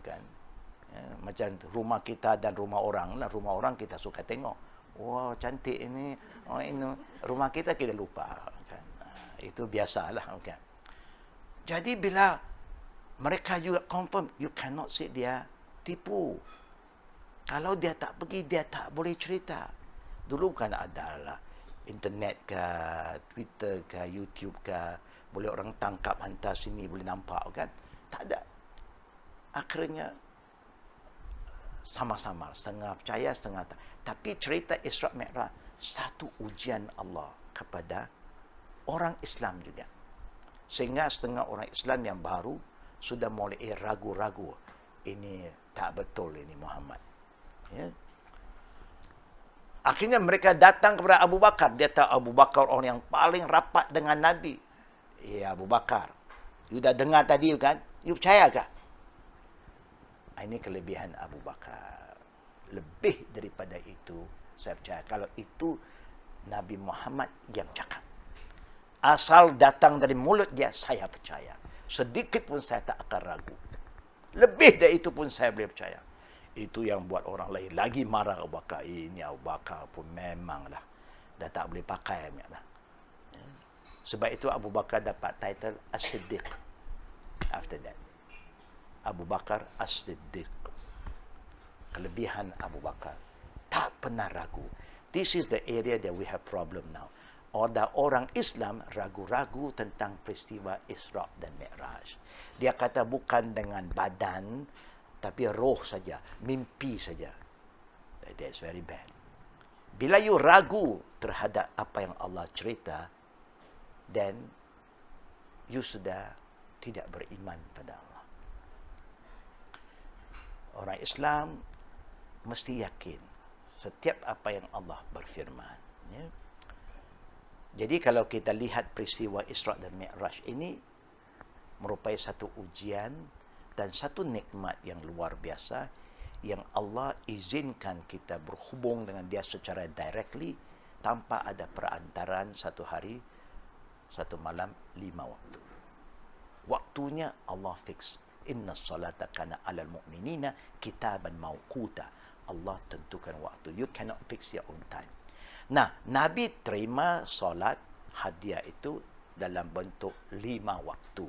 Kan? Ya, macam rumah kita dan rumah orang. Rumah orang kita suka tengok. Wah, cantik ini. Ini. Rumah kita lupa. Kan? Itu biasalah. Kan? Jadi bila mereka juga confirm, you cannot say dia tipu. Kalau dia tak pergi, dia tak boleh cerita. Dulu kan adalah internet ke, Twitter ke, YouTube ke, boleh orang tangkap hantar sini, boleh nampak kan. Tak ada. Akhirnya sama-sama, setengah percaya, setengah tak. Tapi cerita Isra Mi'raj satu ujian Allah kepada orang Islam juga. Sehingga setengah orang Islam yang baru sudah mulai ragu-ragu. Ini tak betul ini Muhammad. Ya. Akhirnya mereka datang kepada Abu Bakar. Dia tahu Abu Bakar orang yang paling rapat dengan Nabi. Ya Abu Bakar, you dah dengar tadi kan? You percaya ke? Ini kelebihan Abu Bakar. Lebih daripada itu, saya percaya. Kalau itu Nabi Muhammad yang cakap. Asal datang dari mulut dia, saya percaya. Sedikit pun saya tak akan ragu. Lebih dari itu pun saya boleh percaya. Itu yang buat orang lain lagi marah Abu Bakar. Ini Abu Bakar pun memanglah dah tak boleh pakai lah. Sebab itu Abu Bakar dapat title As-Siddiq. After that, Abu Bakar As-Siddiq. Kelebihan Abu Bakar, tak pernah ragu. This is the area that we have problem now. Ada orang Islam ragu-ragu tentang peristiwa Isra dan Mi'raj. Dia kata bukan dengan badan, tapi roh saja, mimpi saja. That's very bad. Bila you ragu terhadap apa yang Allah cerita, then you sudah tidak beriman pada Allah. Orang Islam mesti yakin setiap apa yang Allah berfirman. Ya. Jadi kalau kita lihat peristiwa Isra dan Mi'raj ini merupakan satu ujian dan satu nikmat yang luar biasa yang Allah izinkan kita berhubung dengan dia secara directly tanpa ada perantaraan satu hari, satu malam, 5 waktu. Waktunya Allah fix. Inna salata kana alal mu'minina kitaban mawquta. Allah tentukan waktu. You cannot fix your own time. Nah, Nabi terima solat hadiah itu dalam bentuk 5 waktu.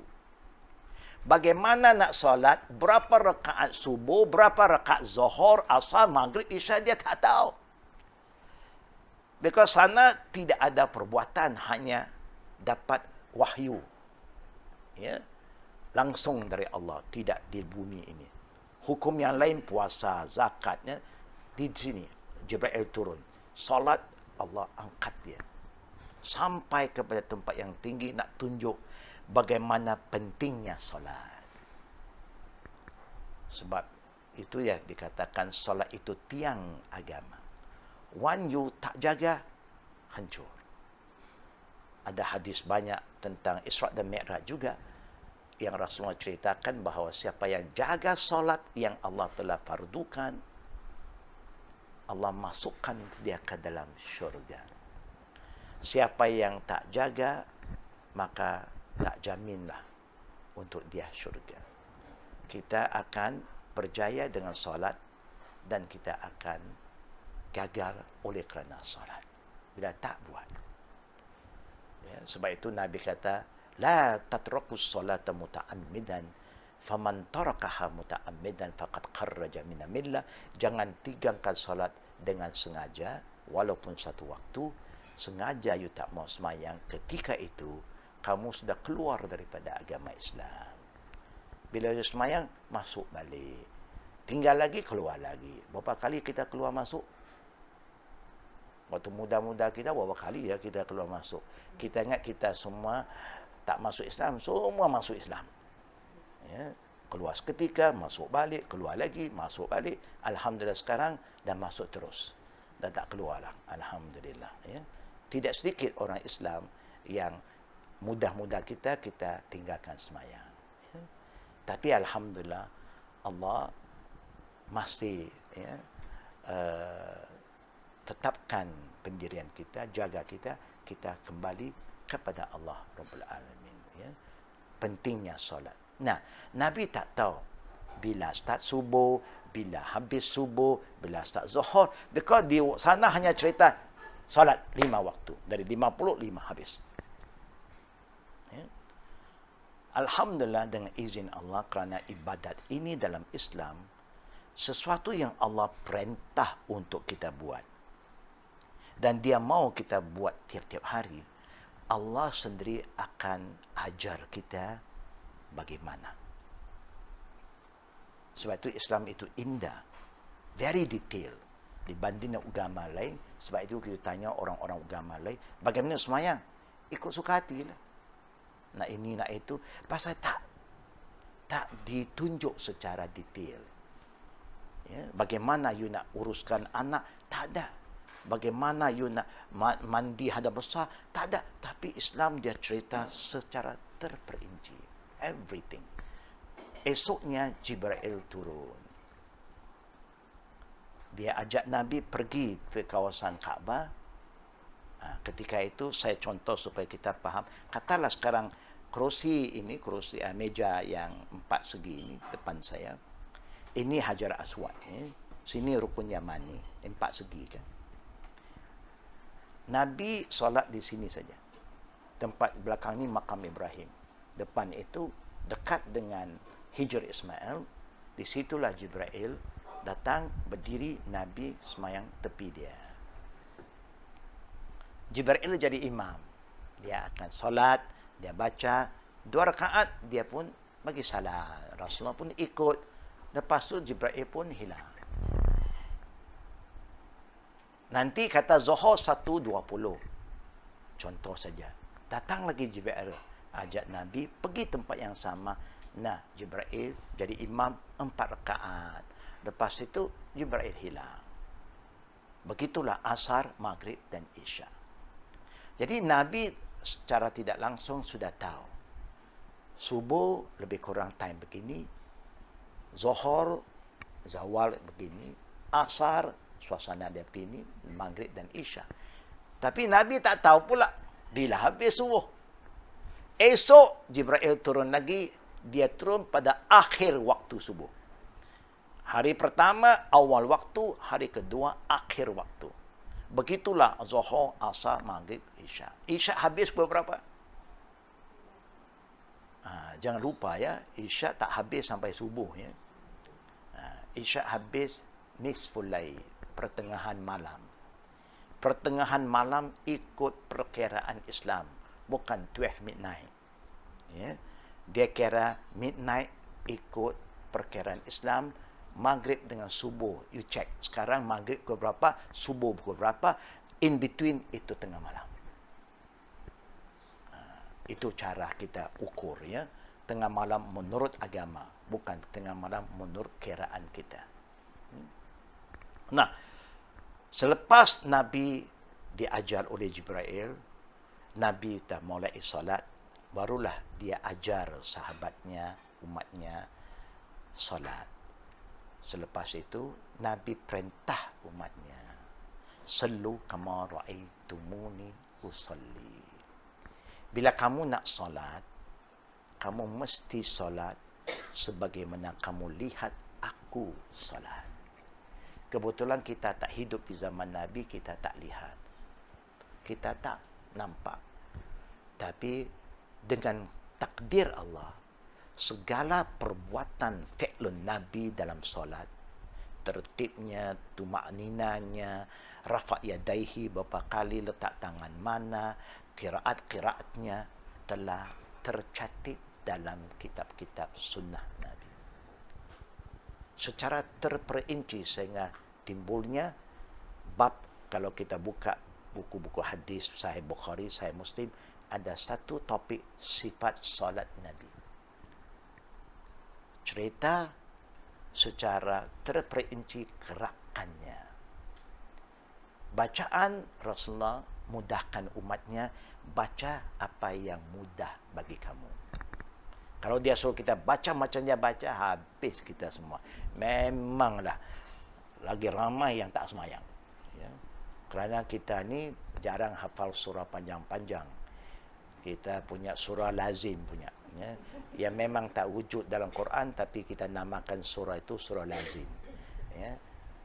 Bagaimana nak solat, berapa rakaat subuh, berapa rakaat zuhur, asar, maghrib, isya, dia tak tahu. Because sana tidak ada perbuatan, hanya dapat wahyu. Ya, langsung dari Allah, tidak di bumi ini. Hukum yang lain, puasa, zakatnya, di sini, Jibril turun. Solat, Allah angkat dia. Sampai kepada tempat yang tinggi, nak tunjuk bagaimana pentingnya solat. Sebab itu ya dikatakan solat itu tiang agama. One you tak jaga, hancur. Ada hadis banyak tentang Isra' dan Mi'raj juga, yang Rasulullah ceritakan bahawa siapa yang jaga solat yang Allah telah fardukan, Allah masukkan dia ke dalam syurga. Siapa yang tak jaga, maka tak jaminlah untuk dia syurga. Kita akan berjaya dengan solat dan kita akan gagal oleh kerana solat bila tak buat. Ya, sebab itu Nabi kata, la tatrakus solata muta'ammidan, faman tarakaha muta'ammidan faqad kharraja min millah. Jangan tinggalkan solat dengan sengaja, walaupun satu waktu. Sengaja you tak mau semayang, ketika itu kamu sudah keluar daripada agama Islam. Bila you semayang, masuk balik. Tinggal lagi, keluar lagi. Berapa kali kita keluar masuk? Waktu muda-muda kita, berapa kali ya kita keluar masuk? Kita ingat kita semua tak masuk Islam, semua masuk Islam. Ya, keluar seketika, masuk balik, keluar lagi, masuk balik. Alhamdulillah sekarang dah masuk terus. Dah tak keluar lah. Alhamdulillah. Ya. Tidak sedikit orang Islam yang mudah-mudah kita tinggalkan semayang. Ya. Tapi Alhamdulillah, Allah masih ya, tetapkan pendirian kita, jaga kita kembali kepada Allah Rabbul Alamin. Ya. Pentingnya solat. Nah, Nabi tak tahu bila start subuh, bila habis subuh, bila start zuhur. Because di sana hanya cerita solat 5 waktu. Dari 55 habis. Ya. Alhamdulillah dengan izin Allah, kerana ibadat ini dalam Islam sesuatu yang Allah perintah untuk kita buat. Dan dia mau kita buat tiap-tiap hari. Allah sendiri akan ajar kita bagaimana. Sebab itu Islam itu indah. Very detail. Dibanding agama lain. Sebab itu kita tanya orang-orang agama lain, bagaimana semayang? Ikut suka hati lah. Nak ini, nak itu. Pasal tak ditunjuk secara detail. Ya, bagaimana you nak uruskan anak? Tak ada. Bagaimana you nak mandi hadap besar? Tak ada. Tapi Islam dia cerita secara terperinci. Everything. Esoknya Jibril turun. Dia ajak Nabi pergi ke kawasan Kaabah. Ketika itu saya contoh supaya kita faham. Katalah sekarang kerusi ini, meja yang 4 segi ini depan saya. Ini Hajar Aswad. Sini Rukun Yamani. 4 segi kan. Nabi solat di sini saja. Tempat belakang ni makam Ibrahim. Depan itu dekat dengan Hijr Ismail. Di situlah Jibril datang berdiri, Nabi semayang tepi dia. Jibril jadi imam. Dia akan solat, dia baca 2 rakaat, dia pun bagi salat. Rasulullah pun ikut. Lepas tu Jibril pun hilang. Nanti kata Zuhur 1.20. Contoh saja. Datang lagi Jibril. Ajak Nabi pergi tempat yang sama. Nah, Jibril jadi imam 4 rakaat. Lepas itu Jibril hilang. Begitulah asar, maghrib dan isya. Jadi Nabi secara tidak langsung sudah tahu. Subuh lebih kurang time begini. Zuhur, zawal begini. Asar, suasana dia begini. Maghrib dan isya. Tapi Nabi tak tahu pula bila habis subuh. Esok Jibril turun lagi. Dia turun pada akhir waktu subuh. Hari pertama awal waktu, hari kedua akhir waktu. Begitulah Zuhur, Asar, Maghrib, Isya. Isya habis berapa? Jangan lupa ya, Isya tak habis sampai subuh ya. Isya habis nisful lail, pertengahan malam. Pertengahan malam ikut perkiraan Islam, bukan 12 midnight. Ya. Dia kira midnight ikut perkiraan Islam, maghrib dengan subuh, you check. Sekarang maghrib pukul berapa, subuh pukul berapa, in between itu tengah malam. Itu cara kita ukur ya. Tengah malam menurut agama, bukan tengah malam menurut kiraan kita. Nah, selepas Nabi diajar oleh Jibril, Nabi dah mulai salat, barulah dia ajar sahabatnya, umatnya salat. Selepas itu, Nabi perintah umatnya, sallu kama ra'aitumuni usalli. Bila kamu nak salat, kamu mesti salat sebagaimana kamu lihat aku salat. Kebetulan kita tak hidup di zaman Nabi, kita tak lihat. Kita tak nampak. Tapi dengan takdir Allah, segala perbuatan fi'lun Nabi dalam solat, tertibnya, tuma'ninanya, rafa' yadaihi berapa kali, letak tangan mana, qiraat-qiraatnya telah tercatat dalam kitab-kitab sunnah Nabi. Secara terperinci sehingga timbulnya bab, kalau kita buka buku-buku hadis Sahih Bukhari, Sahih Muslim, ada satu topik sifat solat Nabi. Cerita secara terperinci gerakannya. Bacaan Rasulullah mudahkan umatnya, baca apa yang mudah bagi kamu. Kalau dia suruh kita baca macam dia baca, habis kita semua. Memanglah lagi ramai yang tak semayang. Ya. Kerana kita ni jarang hafal surah panjang-panjang. Kita punya surah lazim punya. Ya. Yang memang tak wujud dalam Quran, tapi kita namakan surah itu surah lazim. Ya.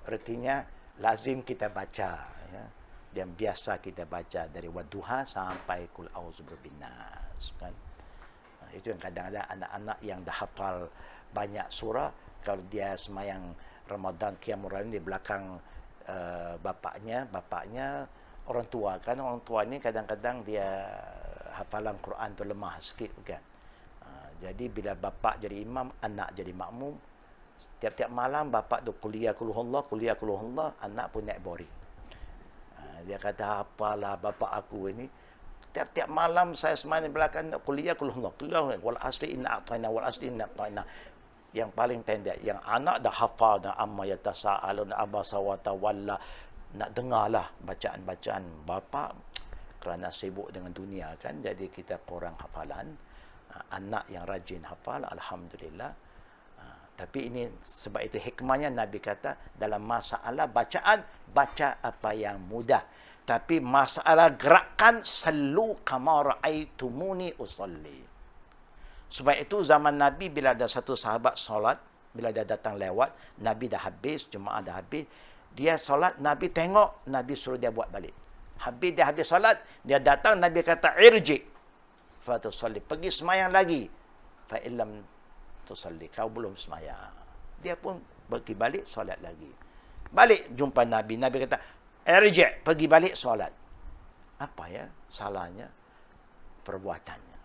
Artinya lazim kita baca. Ya. Yang biasa kita baca dari Wadduha sampai Qul a'udzu birabbin nas, kan? Nah, itu yang kadang-kadang anak-anak yang dah hafal banyak surah, kalau dia semayang Ramadan Qiyamul Lail di belakang bapaknya orang tua, kan orang tua ni kadang-kadang dia hafalan Quran tu lemah sikit, kan? Jadi bila bapak jadi imam, anak jadi makmum, tiap-tiap malam bapak tu kuliah kulullah, anak pun naik boring. Dia kata, apalah bapak aku ini, tiap-tiap malam saya semayang di belakang kuliah wal asri inna a'tayna wal asri inna a'tayna. Yang paling pendek, yang anak dah hafal, dah amma yatasaalun abasa wa tawalla, nak dengarlah bacaan-bacaan bapa, kerana sibuk dengan dunia, kan, jadi kita kurang hafalan. Anak yang rajin hafal, alhamdulillah. Tapi ini sebab itu hikmahnya Nabi kata, dalam masalah bacaan, baca apa yang mudah. Tapi masalah gerakan, sallu kama ra'aitumuni usalli. Sebab itu zaman Nabi, bila ada satu sahabat solat, bila dia datang lewat, Nabi dah habis, jemaah dah habis, dia solat, Nabi tengok, Nabi suruh dia buat balik. Dia habis solat, dia datang, Nabi kata, irji fa tusalli, pergi semayang lagi. Fa illam tusalli, kau belum semayang. Dia pun pergi balik, solat lagi. Balik jumpa Nabi, Nabi kata, irji', pergi balik solat. Apa ya salahnya? Perbuatannya.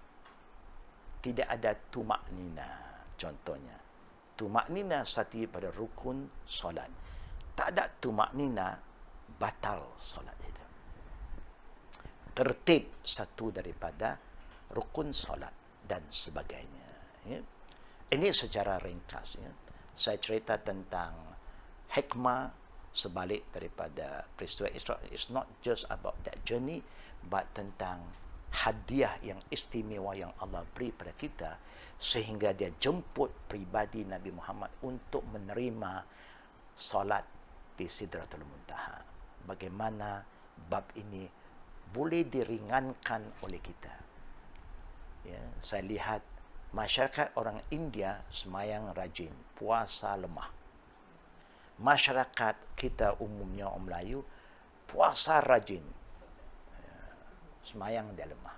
Tidak ada tumaknina, contohnya. Tumaknina satu pada rukun solat. Tak ada tumaknina, batal solat itu. Tertib satu daripada rukun solat dan sebagainya. Ya. Ini secara ringkas. Ya. Saya cerita tentang hikmah sebalik daripada peristiwa Isra. It's not just about that journey, but tentang hadiah yang istimewa yang Allah beri pada kita, sehingga dia jemput pribadi Nabi Muhammad untuk menerima solat di Sidratul Muntaha. Bagaimana bab ini boleh diringankan oleh kita. Ya, saya lihat masyarakat orang India semayang rajin, puasa lemah. masyarakat kita umumnya orang Melayu puasa rajin, semayang dia lemah.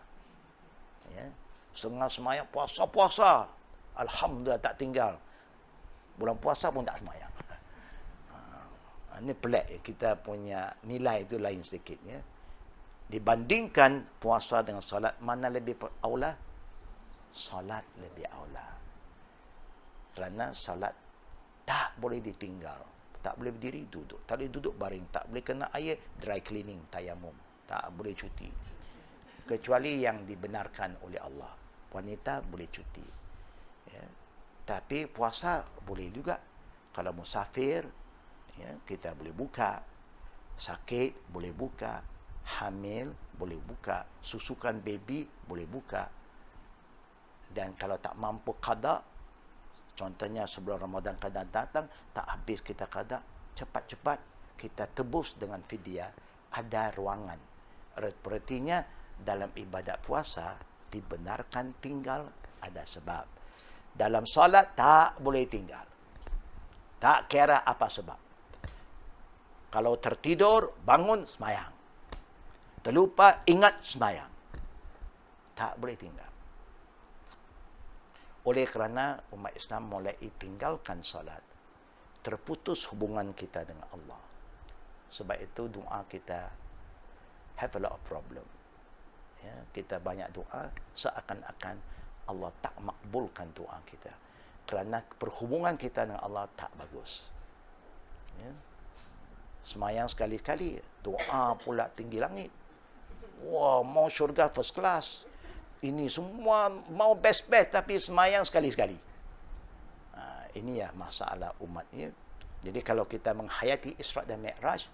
Ya. Setengah semayang puasa, alhamdulillah tak tinggal. Bulan puasa pun tak semayang. Ini pelik, kita punya nilai itu lain sedikit. Ya. Dibandingkan puasa dengan solat, mana lebih aula? Solat lebih aula. Kerana solat tak boleh ditinggal. Tak boleh berdiri, duduk. Tak boleh duduk baring. Tak boleh kena air, dry cleaning, tayamum. Tak boleh cuti. Kecuali yang dibenarkan oleh Allah. Wanita boleh cuti. Ya. Tapi puasa boleh juga. Kalau musafir, ya, kita boleh buka. Sakit boleh buka. Hamil boleh buka. Susukan baby boleh buka. Dan kalau tak mampu qada, contohnya sebelum Ramadan kadang datang, tak habis kita qada, cepat-cepat kita tebus dengan fidyah. Ada ruangan. Artinya dalam ibadat puasa dibenarkan tinggal, ada sebab. Dalam solat tak boleh tinggal. Tak kira apa sebab. Kalau tertidur, bangun, semayang. Terlupa, ingat, semayang. Tak boleh tinggal. Oleh kerana umat Islam mulai tinggalkan solat, terputus hubungan kita dengan Allah. Sebab itu doa kita have a lot of problem. Ya, kita banyak doa seakan-akan Allah tak makbulkan doa kita. Kerana perhubungan kita dengan Allah tak bagus. Ya. Semayang sekali-sekali, doa pula tinggi langit. Wah, mau syurga first class. Ini semua mau best-best tapi semayang sekali-sekali. Ini ya masalah umat ini. Jadi kalau kita menghayati Isra' dan Mi'raj,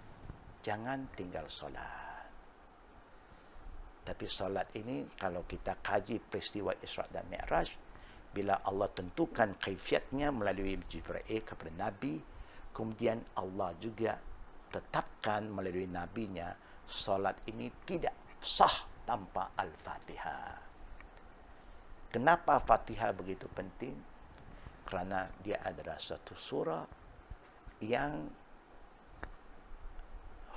jangan tinggal solat. Tapi solat ini kalau kita kaji peristiwa Isra' dan Mi'raj, bila Allah tentukan kaifiatnya melalui Jibril kepada Nabi, kemudian Allah juga tetapkan melalui Nabinya, solat ini tidak sah tanpa Al-Fatihah. Kenapa Fatihah begitu penting? Kerana dia adalah satu surah yang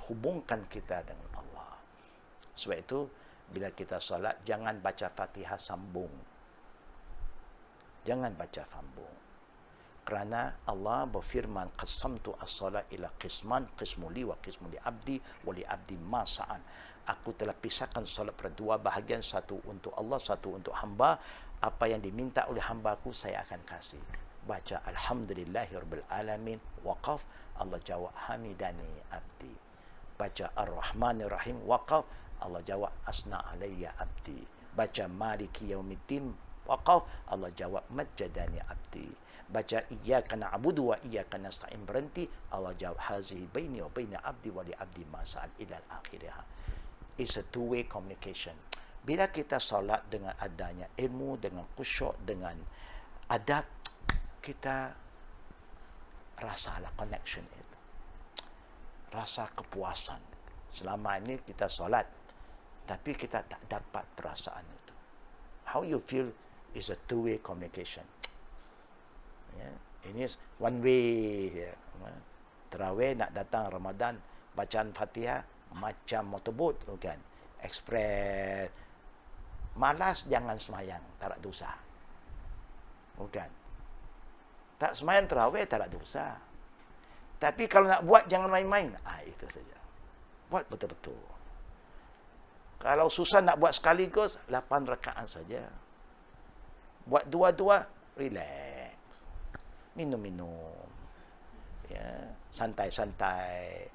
hubungkan kita dengan Allah. Sebab itu, bila kita solat, jangan baca Fatihah sambung. Jangan baca sambung. Kerana Allah berfirman, qasamtu as-salat ila qisman, qismu li wa qismu li abdi, wa li abdi ma sa'an. Aku telah pisahkan solat pada dua bahagian, satu untuk Allah, satu untuk hamba. Apa yang diminta oleh hamba-Ku saya akan kasih. Baca Alhamdulillahirabbil alamin, waqaf, Allah jawab hamidani abdi. Baca Ar-Rahmanir-Rahim, waqaf, Allah jawab asna alayya abdi. Baca Maliki Yaumiddin, waqaf, Allah jawab majjadani abdi. Baca iyyaka na'budu wa iyyaka nasta'in, berhenti, Allah jawab hazihi baini wa baina abdi wa li abdi ma sa'al ila al-akhirah. It's a two-way communication. Bila kita solat dengan adanya ilmu, dengan khusyuk, dengan adab, kita rasalah connection itu. Rasa kepuasan. Selama ini kita solat, tapi kita tak dapat perasaan itu. How you feel is a two-way communication. Ya, ini one way. Ya. Tarawih nak datang Ramadan, bacaan Fatihah macam motorbot, bukan? Express. Malas jangan semayang, tak ada dosa. Bukan. Tak semayang tarawih, tak ada dosa. Tapi kalau nak buat, jangan main-main. Itu saja. Buat betul-betul. Kalau susah nak buat sekaligus, 8 rakaat saja. Buat dua-dua, relax. Minum-minum. Ya, santai-santai.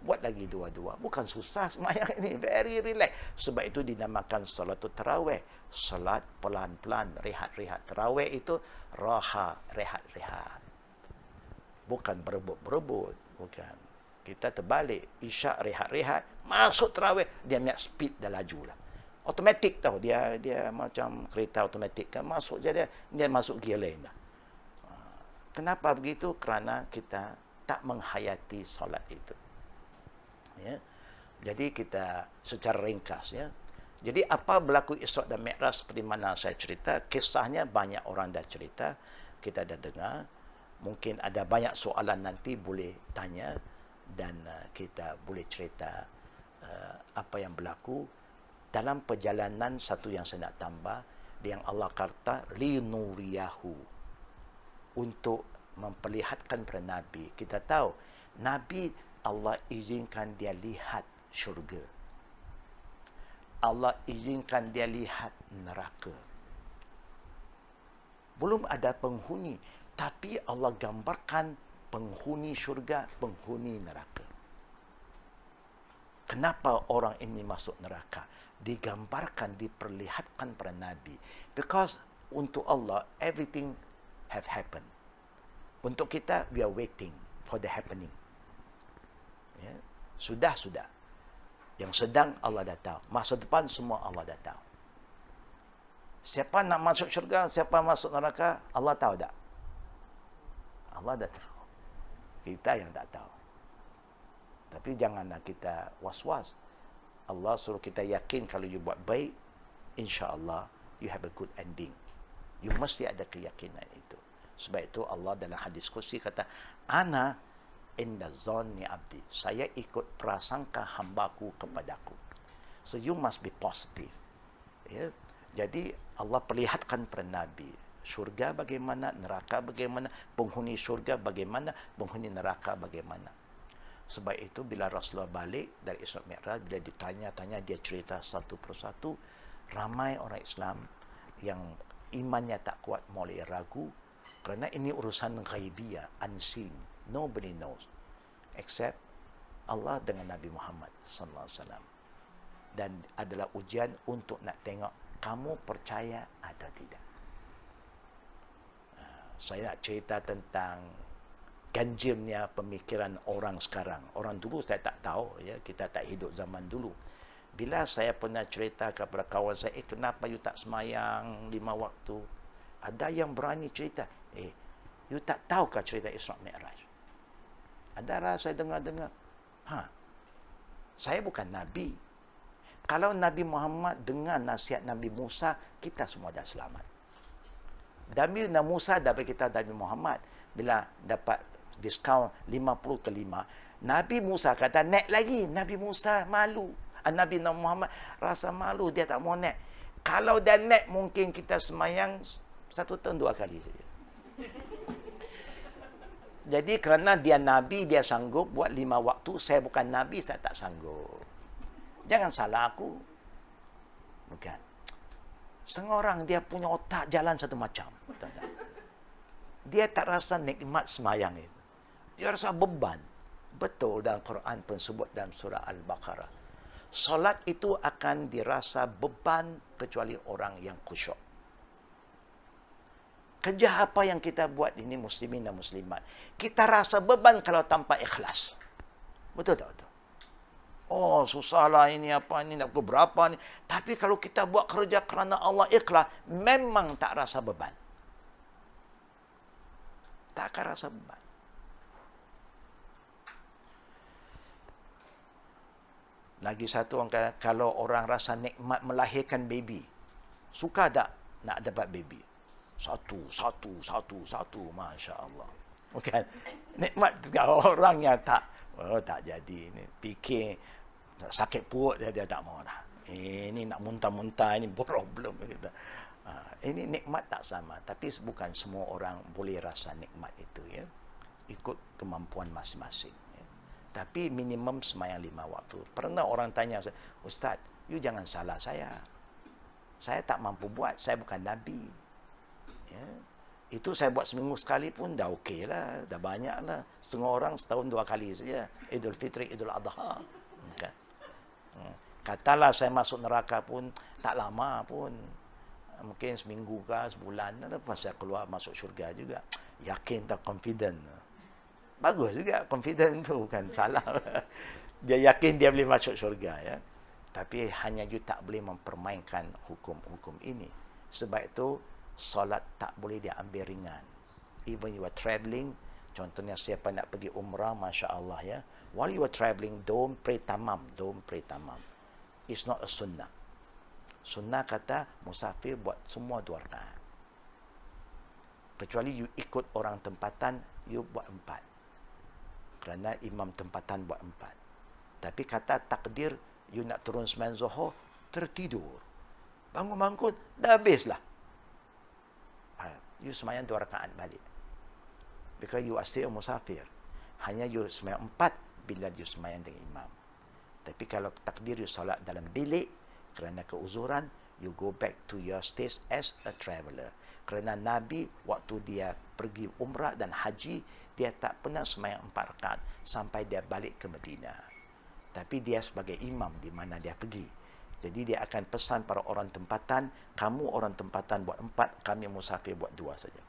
Buat lagi dua-dua. Bukan susah semayang ini. Very relax. Sebab itu dinamakan salatul tarawih. Salat pelan-pelan. Rehat-rehat. Tarawih itu raha. Rehat-rehat. Bukan berebut-berebut. Bukan. Kita terbalik. Isyak rehat-rehat. Masuk tarawih. Dia punya speed dah laju lah. Automatik tau. Dia macam kereta automatik kan. Masuk je dia masuk gear lain lah. Kenapa begitu? Kerana kita tak menghayati solat itu. Ya. Jadi kita secara ringkas ya. Jadi apa berlaku Isra' dan Mi'raj seperti mana saya cerita, kisahnya banyak orang dah cerita, kita dah dengar. Mungkin ada banyak soalan nanti boleh tanya dan kita boleh cerita apa yang berlaku dalam perjalanan. Satu yang saya nak tambah, yang Allah kata linuriyahu, untuk memperlihatkan kepada Nabi. Kita tahu Nabi Allah izinkan dia lihat syurga, Allah izinkan dia lihat neraka. Belum ada penghuni, tapi Allah gambarkan penghuni syurga, penghuni neraka. Kenapa orang ini masuk neraka? Digambarkan, diperlihatkan pada Nabi. Because untuk Allah, everything have happened. Untuk kita, we are waiting for the happening. Ya. Sudah. Yang sedang Allah dah tahu. Masa depan semua Allah dah tahu. Siapa nak masuk syurga, siapa masuk neraka, Allah tahu tak? Allah dah tahu. Kita yang tak tahu. Tapi janganlah kita was-was. Allah suruh kita yakin kalau you buat baik, insya-Allah you have a good ending. You mesti ada keyakinan itu. Sebab itu Allah dalam hadis qudsi kata, ana inda zanni abdi. Saya ikut prasangka hambaku kepadaku. So you must be positive. Ya. Jadi Allah perlihatkan kepada Nabi syurga bagaimana, neraka bagaimana, penghuni syurga bagaimana, penghuni neraka bagaimana. Sebab itu bila Rasulullah balik dari Isra Mi'raj, bila ditanya-tanya, dia cerita satu persatu, ramai orang Islam yang imannya tak kuat mulai ragu, kerana ini urusan ghaibiyah, unseen. Nobody knows except Allah dengan Nabi Muhammad sallallahu alaihi wasallam. Dan adalah ujian untuk nak tengok kamu percaya atau tidak. Saya nak cerita tentang ganjilnya pemikiran orang sekarang. Orang dulu saya tak tahu, ya, kita tak hidup zaman dulu. Bila saya pernah cerita kepada kawan saya, kenapa you tak semayang 5 waktu? Ada yang berani cerita, you tak tahukah cerita Isra Mi'raj? Adalah saya dengar-dengar. Saya bukan Nabi. Kalau Nabi Muhammad dengar nasihat Nabi Musa, kita semua dah selamat. Nabi Musa dapat kita Nabi Muhammad. Bila dapat diskaun 50 ke 5, Nabi Musa kata naik lagi. Nabi Musa malu. Nabi Muhammad rasa malu, dia tak mau naik. Kalau dah naik, mungkin kita semayang 1 tahun 2 kali saja. Jadi kerana dia Nabi, dia sanggup buat 5 waktu. Saya bukan Nabi, saya tak sanggup. Jangan salah aku. Bukan. Setengah orang dia punya otak jalan satu macam. Dia tak rasa nikmat semayang itu. Dia rasa beban. Betul dalam Quran pun sebut dalam surah Al-Baqarah. Solat itu akan dirasa beban kecuali orang yang khusyuk. Kerja apa yang kita buat ini muslimin dan muslimat, kita rasa beban kalau tanpa ikhlas. Betul tak betul? Oh, susahlah ini apa ini, nak pukul berapa ni. Tapi kalau kita buat kerja kerana Allah ikhlas, memang tak rasa beban. Tak akan rasa beban. Lagi satu orang kata, kalau orang rasa nikmat melahirkan baby, suka tak nak dapat baby? Satu. Masya Allah. Bukan? Nikmat orangnya tak. Oh, tak jadi. Ini fikir sakit perut dia tak mau dah. Ini nak muntah-muntah, ini problem. Ini nikmat tak sama. Tapi bukan semua orang boleh rasa nikmat itu. Ya. Ikut kemampuan masing-masing. Ya. Tapi minimum semayang 5 waktu. Pernah orang tanya, Ustaz, you jangan salah saya. Saya tak mampu buat. Saya bukan Nabi. Ya. Itu saya buat seminggu sekali pun dah okey lah. Dah banyak lah. Setengah orang setahun 2 kali saja. Idul Fitri, Idul Adha. Okay. Katalah saya masuk neraka pun tak lama pun. Mungkin seminggu ke sebulan. Lepas saya keluar masuk syurga juga. Yakin tak confident. Bagus juga. Confident tu bukan salah. Dia yakin dia boleh masuk syurga. Ya. Tapi hanya you tak boleh mempermainkan hukum-hukum ini. Sebab itu solat tak boleh diambil ringan. Even you are travelling, contohnya siapa nak pergi umrah, Masya Allah ya. While you are travelling, don't pray tamam. It's not a sunnah. Sunnah kata musafir buat semua 2 rakaat. Kecuali you ikut orang tempatan, you buat 4. Kerana imam tempatan buat 4. Tapi kata takdir, you nak turun sembahyang Zuhur, tertidur. Bangun-bangun, dah habislah. You sembahyang 2 rakaat balik. Because you are still musafir. Hanya you sembahyang 4 bila you sembahyang dengan imam. Tapi kalau takdir you solat dalam bilik, kerana keuzuran, you go back to your state as a traveller. Kerana Nabi, waktu dia pergi umrah dan haji, dia tak pernah sembahyang 4 rakaat sampai dia balik ke Madinah. Tapi dia sebagai imam di mana dia pergi. Jadi dia akan pesan para orang tempatan, kamu orang tempatan buat 4, kami musafir buat 2 saja.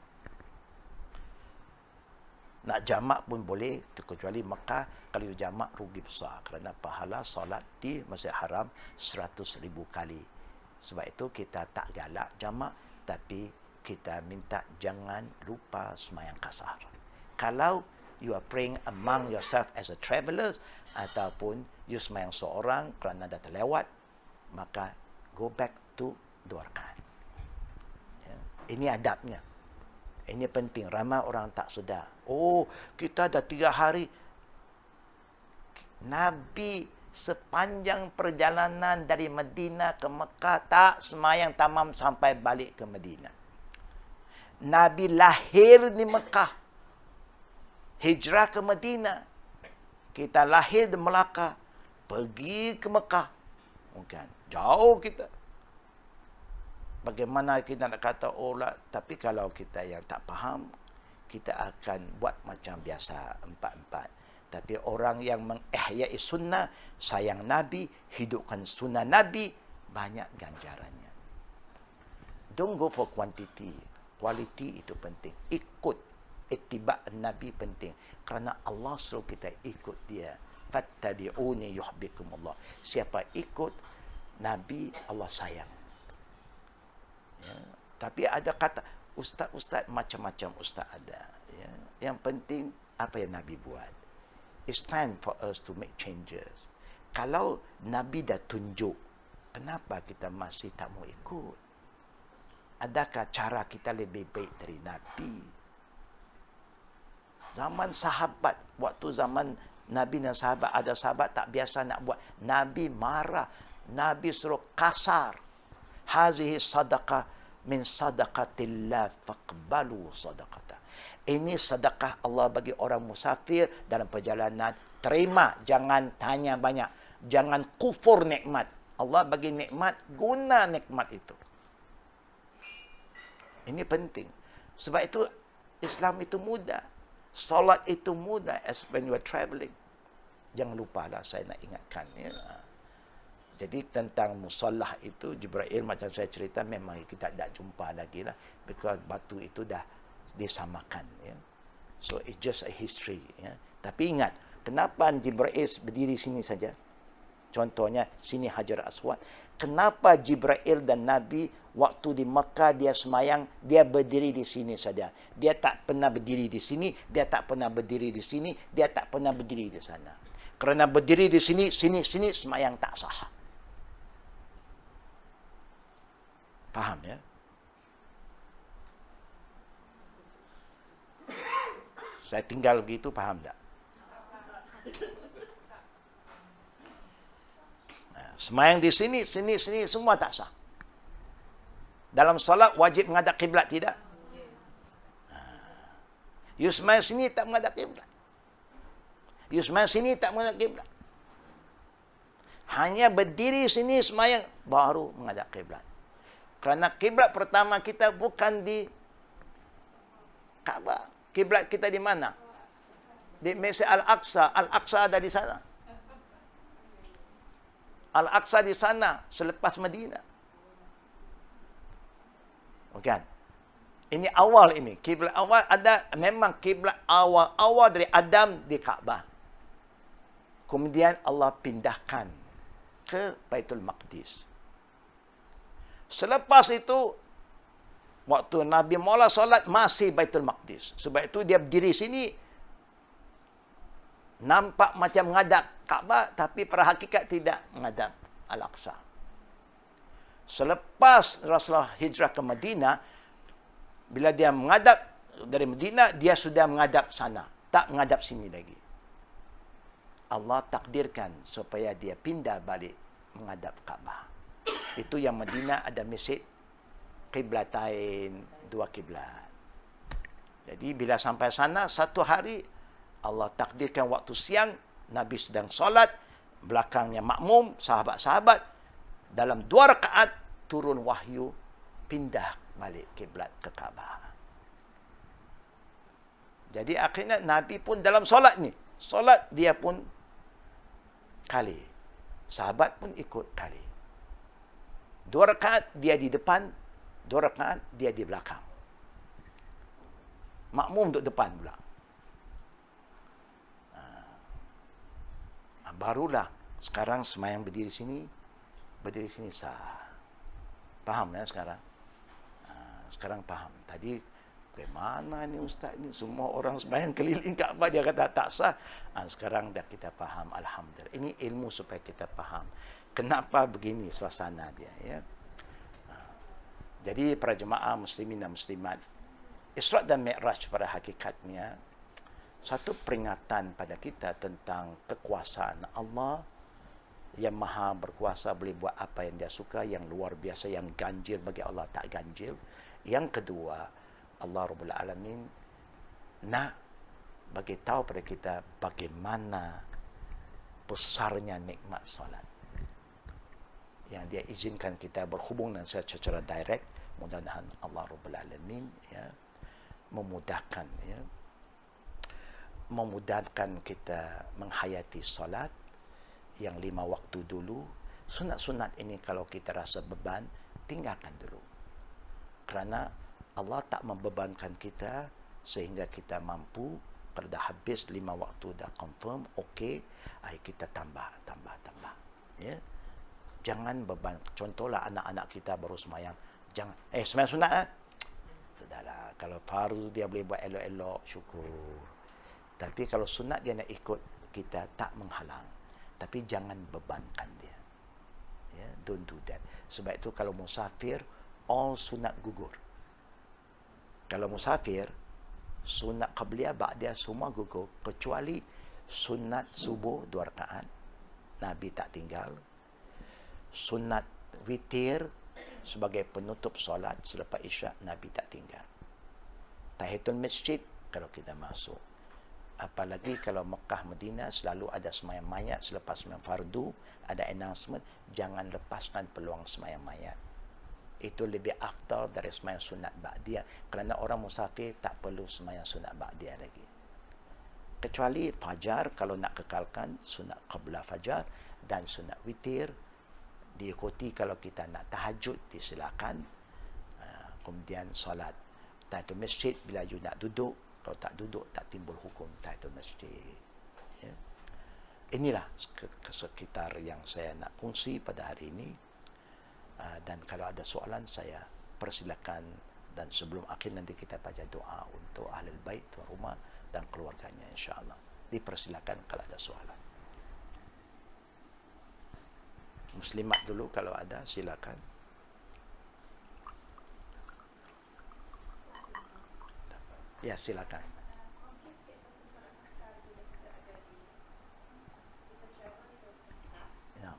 Nak jamak pun boleh, kecuali Mekah. Kalau jamak rugi besar, kerana pahala solat di Masjid Haram 100,000 kali. Sebab itu kita tak galak jamak, tapi kita minta jangan lupa sembahyang kasar. Kalau you are praying among yourself as a traveller, ataupun you sembahyang seorang kerana dah terlewat, maka go back to 2 rakaat. Ya. Ini adabnya. Ini penting. Ramai orang tak sedar. Oh, kita dah 3 hari. Nabi sepanjang perjalanan dari Madinah ke Mekah tak sembahyang tamam sampai balik ke Madinah. Nabi lahir di Mekah, hijrah ke Madinah. Kita lahir di Melaka, pergi ke Mekah. Bukan, jauh kita. Bagaimana kita nak kata lah, tapi kalau kita yang tak faham, kita akan buat macam biasa 4-4. Tapi orang yang mengihyai sunnah, sayang Nabi, hidupkan sunnah Nabi, banyak ganjarannya. Don't go for quantity. Quality itu penting. Ikut ittiba' Nabi penting. Kerana Allah suruh kita ikut dia. Fattabi'uni yuhibbukumullah. Siapa ikut Nabi, Allah sayang. Ya. Tapi ada kata, ustaz-ustaz macam-macam ustaz ada. Ya. Yang penting, apa yang Nabi buat. It's time for us to make changes. Kalau Nabi dah tunjuk, kenapa kita masih tak mau ikut? Adakah cara kita lebih baik dari Nabi? Zaman sahabat, waktu zaman Nabi dan sahabat, ada sahabat tak biasa nak buat. Nabi marah. Nabi suruh kasar. Hazihi sadaqah min sadaqatillah faqbalu sadaqata. Ini sedekah Allah bagi orang musafir dalam perjalanan. Terima, jangan tanya banyak. Jangan kufur nikmat. Allah bagi nikmat, guna nikmat itu. Ini penting. Sebab itu Islam itu mudah. Salat itu mudah as when you are travelling. Jangan lupalah saya nak ingatkan. Ya. Jadi tentang musallah itu, Jibril macam saya cerita memang kita tak jumpa lagi lah. Because batu itu dah disamakan. Ya. So it's just a history. Ya. Tapi ingat, kenapa Jibril berdiri sini saja? Contohnya, sini Hajar Aswad. Kenapa Jibril dan Nabi waktu di Mekah dia semayang, dia berdiri di sini saja. Dia tak pernah berdiri di sini, dia tak pernah berdiri di sini, dia tak pernah berdiri di sana. Kerana berdiri di sini, sini semayang tak sah. Faham ya? Saya tinggal begitu, faham tak? Semayang di sini, semua tak sah. Dalam solat wajib menghadap kiblat tidak? You semayang sini tak menghadap kiblat. You semayang sini tak menghadap kiblat. Hanya berdiri sini semayang baru menghadap kiblat. Kerana kiblat pertama kita bukan di Kaabah. Kiblat kita di mana? Di Masjid Al-Aqsa. Al-Aqsa ada di sana. Al-Aqsa di sana selepas Madinah. Bukan? Ini awal ini. Kiblat awal ada, memang kiblat awal dari Adam di Kaabah. Kemudian Allah pindahkan ke Baitul Maqdis. Selepas itu, waktu Nabi mula solat masih Baitul Maqdis. Sebab itu dia berdiri sini, nampak macam menghadap Kaabah, tapi pada hakikat tidak menghadap Al-Aqsa. Selepas Rasulullah hijrah ke Madinah, bila dia menghadap dari Madinah, dia sudah menghadap sana, tak menghadap sini lagi. Allah takdirkan supaya dia pindah balik menghadap Kaabah. Itu yang Madinah ada masjid qiblatain, 2 kiblat. Jadi bila sampai sana satu hari, Allah takdirkan waktu siang, Nabi sedang solat, belakangnya makmum, sahabat-sahabat, dalam 2 rakaat turun wahyu, pindah balik kiblat ke Kaabah. Jadi akhirnya Nabi pun dalam solat ni, solat dia pun kali, sahabat pun ikut kali. 2 rakaat dia di depan, 2 rakaat dia di belakang. Makmum duduk depan pula. Barulah sekarang semayang berdiri sini sah. Faham ya sekarang? Sekarang faham. Tadi bagaimana ni ustaz ni, semua orang semayang keliling Kaabah dia kata tak sah. Sekarang dah kita faham, alhamdulillah. Ini ilmu supaya kita faham kenapa begini suasana dia, ya. Jadi para jemaah muslimin dan muslimat, Isra' dan Mi'raj pada hakikatnya satu peringatan pada kita tentang kekuasaan Allah yang maha berkuasa, boleh buat apa yang dia suka, yang luar biasa, yang ganjil bagi Allah tak ganjil. Yang kedua, Allah Rabbul Alamin nak bagi tahu pada kita bagaimana besarnya nikmat solat yang dia izinkan kita berhubung dengan saya secara direct. Mudah-mudahan Allah Rabbul Alamin memudahkan kita menghayati solat yang 5 waktu dulu. Sunat-sunat ini kalau kita rasa beban, tinggalkan dulu. Kerana Allah tak membebankan kita sehingga kita mampu. Kalau dah habis 5 waktu dah confirm, okey, kita tambah. Ya. Jangan beban. Contohlah anak-anak kita baru semayang. Jangan, semayang sunat sudahlah. Kalau fardu dia boleh buat elok-elok, syukur. Tapi kalau sunat dia nak ikut, kita tak menghalang. Tapi jangan bebankan dia. Ya, don't do that. Sebab itu kalau musafir, all sunat gugur. Kalau musafir, sunat qabliyah, ba'diyah semua gugur. Kecuali sunat subuh 2 rakaat. Nabi tak tinggal. Sunat witir sebagai penutup solat selepas isyak, Nabi tak tinggal. Tahiyatul masjid kalau kita masuk. Apalagi kalau Mekah, Madinah selalu ada semayang mayat selepas semayang fardu, ada announcement, jangan lepaskan peluang semayang mayat. Itu lebih afdal dari semayang sunat ba'diyah, kerana orang musafir tak perlu semayang sunat ba'diyah lagi. Kecuali fajar, kalau nak kekalkan sunat qabla fajar dan sunat witir diikuti. Kalau kita nak tahajud disilakan. Kemudian solat tahiyatul masjid bila you nak duduk. Kalau tak duduk, tak timbul hukum tahiyatul masjid. Ya. Inilah sekitar yang saya nak kongsi pada hari ini. Dan kalau ada soalan, saya persilakan. Dan sebelum akhir nanti kita baca doa untuk ahlul bait, tuan rumah dan keluarganya, insyaAllah. Dipersilakan kalau ada soalan. Muslimat dulu kalau ada, silakan. Ya, silakan. Ya.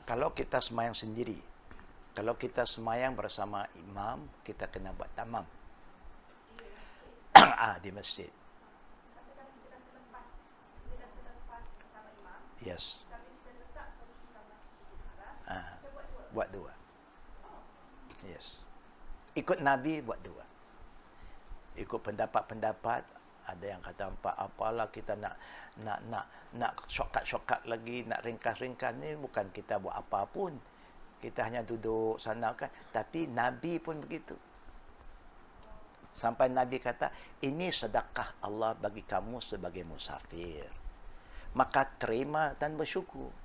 Kalau kita semayang sendiri, kalau kita semayang bersama imam, kita kena buat tamam. Di masjid. Yes. Buat dua. Yes. Ikut Nabi buat dua. Ikut pendapat-pendapat, ada yang kata apalah kita nak shortcut lagi, nak ringkas ni, bukan kita buat apa pun. Kita hanya duduk sana kan. Tapi Nabi pun begitu. Sampai Nabi kata, ini sedekah Allah bagi kamu sebagai musafir. Maka terima dan bersyukur.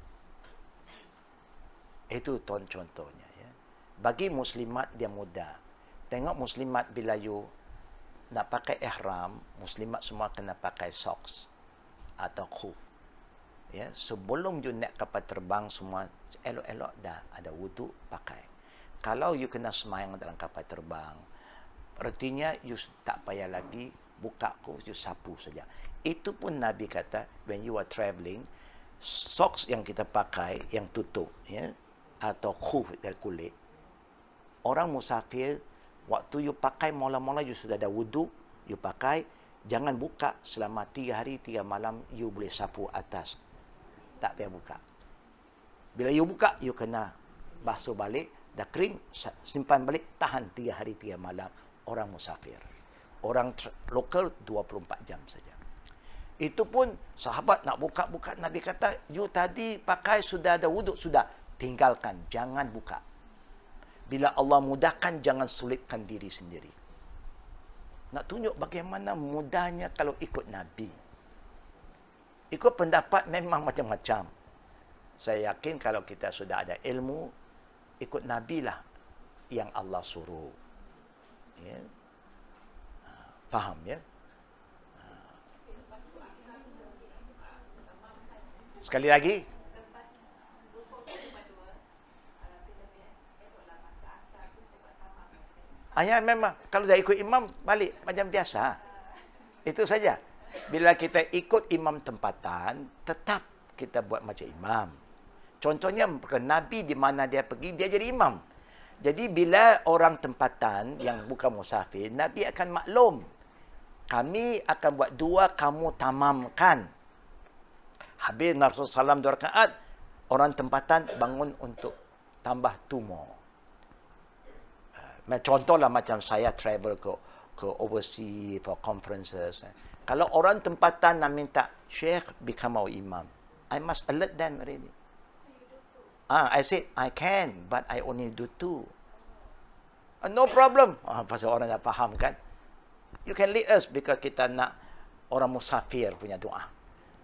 Itu contohnya. Ya. Bagi muslimat dia mudah. Tengok muslimat bila you nak pakai ihram, muslimat semua kena pakai socks atau khuf. Ya, sebelum you naik kapal terbang semua elok-elok dah ada wuduk pakai. Kalau you kena semayang dalam kapal terbang, artinya you tak payah lagi buka you sapu saja. Itu pun Nabi kata, when you are travelling, socks yang kita pakai, yang tutup, ya, atau khuf dari kulit, orang musafir, waktu you pakai mula-mula you sudah ada wudu, you pakai, jangan buka selama 3 hari 3 malam, you boleh sapu atas. Tak payah buka. Bila you buka, you kena basuh balik, dah kering, simpan balik, tahan 3 hari 3 malam. Orang musafir. Orang lokal 24 jam saja. Itu pun sahabat nak buka-buka, Nabi kata, you tadi pakai sudah ada wuduk, sudah. Tinggalkan, jangan buka. Bila Allah mudahkan, jangan sulitkan diri sendiri. Nak tunjuk bagaimana mudahnya kalau ikut Nabi. Ikut pendapat memang macam-macam. Saya yakin kalau kita sudah ada ilmu, ikut Nabi lah yang Allah suruh. Ya. Faham ya? Sekali lagi. Ya memang. Kalau dah ikut imam, balik macam biasa. Itu saja. Bila kita ikut imam tempatan, tetap kita buat macam imam. Contohnya, Nabi di mana dia pergi, dia jadi imam. Jadi bila orang tempatan yang bukan musafir, Nabi akan maklum. Kami akan buat 2, kamu tamamkan. Habis Rasulullah SAW 2 rakaat, orang tempatan bangun untuk tambah 2 more. Contohlah macam saya travel ke overseas for conferences. Kalau orang tempatan nak minta, Sheikh become our imam, I must alert them already. I said, I can, but I only do 2. No problem. Pasal orang dah faham kan. You can lead us because kita nak orang musafir punya doa.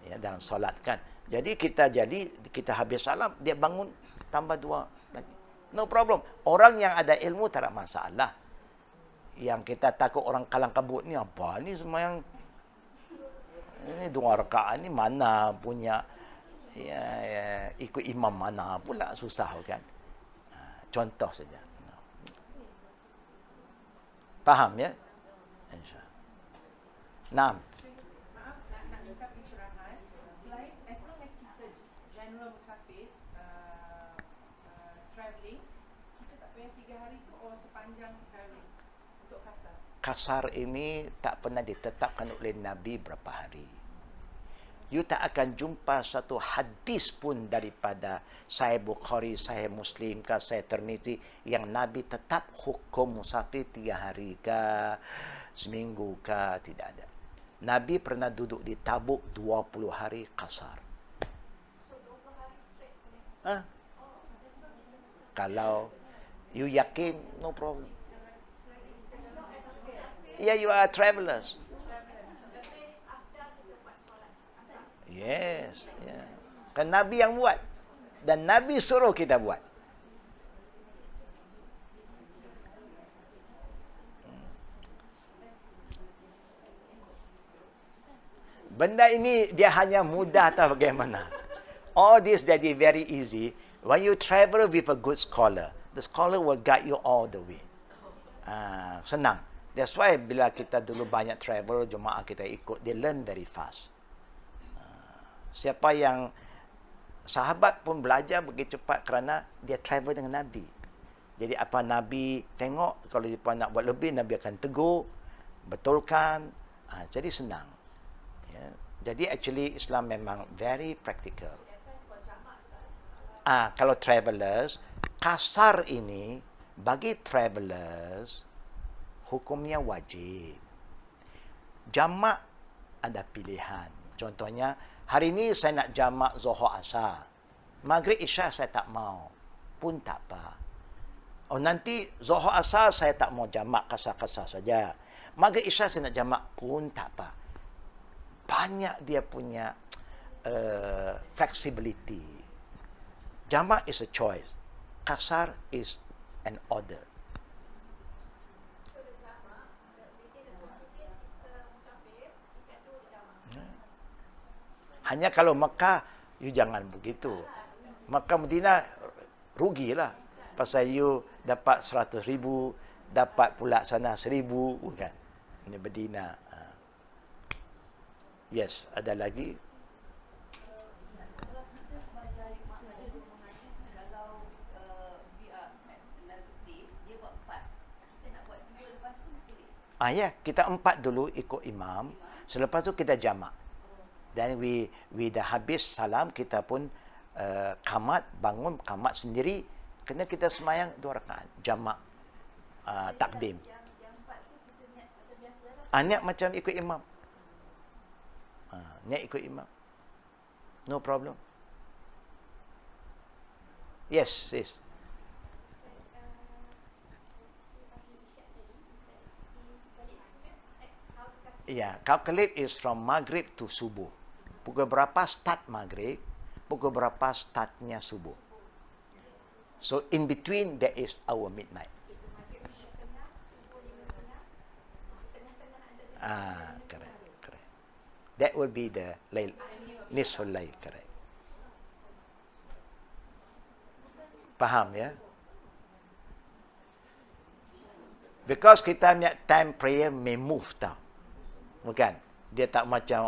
Ya, dalam solat kan. Jadi kita habis salam, dia bangun tambah 2 lagi. No problem. Orang yang ada ilmu tak ada masalah. Yang kita takut orang kalang kabut ni, apa ni semayang? Ini 2 rakaat ni mana punya ikut imam mana pula, susah kan. Contoh saja. Faham ya? InsyaAllah. Naam. Maaf, nak minta pencerahan. Selain, as long as kita general musafir, travelling, kita tak payah 3 hari tu or sepanjang travelling untuk kasar? Kasar ini tak pernah ditetapkan oleh Nabi berapa hari. You tak akan jumpa satu hadis pun daripada Sahih Bukhari, Sahih Muslim ke Sahih Tirmizi yang Nabi tetap hukum musafir 3 hari ke, seminggu ke, tidak ada. Nabi pernah duduk di Tabuk 20 hari kasar. So 20 hari straight? Kalau you yakin, no problem. Yeah, you are travelers. Yes, yeah. Kan Nabi yang buat. Dan Nabi suruh kita buat. Benda ini dia hanya mudah atau bagaimana? All this jadi very easy. When you travel with a good scholar, the scholar will guide you all the way. Senang. That's why bila kita dulu banyak travel, jemaah kita ikut, they learn very fast. Siapa yang sahabat pun belajar begitu cepat kerana dia travel dengan Nabi. Jadi apa Nabi tengok, kalau dia nak buat lebih, Nabi akan tegur, betulkan. Jadi senang. Ya. Jadi actually Islam memang very practical. Kalau travelers, kasar ini bagi travelers hukumnya wajib. Jamak ada pilihan. Contohnya, hari ini saya nak jamak Zuhur Asar. Maghrib Isya saya tak mau. Pun tak apa. Nanti Zuhur Asar saya tak mau jamak, kasar-kasar saja. Maghrib Isya saya nak jamak, pun tak apa. Banyak dia punya flexibility. Jamak is a choice. Kasar is an order. Hanya kalau Mekah, you jangan begitu. Mekah Madinah, rugilah. pasal you dapat 100,000, dapat pula sana 1,000, bukan. Ini berdina. Yes, ada lagi? Kalau kita sebagai makmum mengaji, kalau we are at another place, dia buat 4. Kita nak buat 2 lepas tu boleh. Ya, kita 4 dulu ikut imam. Selepas tu kita jamak. Dan we dah habis salam, kita pun qamat, bangun qamat sendiri. Kena kita semayang 2 rakaat. Jamak takdim. Yang 4 tu kita niat macam biasa lah. Niat macam ikut imam. Niat ikut imam. No problem. Yes, yes. Ya, calculate is from maghrib to subuh. Pukul berapa start maghrib, pukul berapa startnya subuh. So in between there is our midnight. Correct. That will be the layl, nisful layl, correct. Faham ya? Because kita niat time prayer may move tau. Bukan? Dia tak macam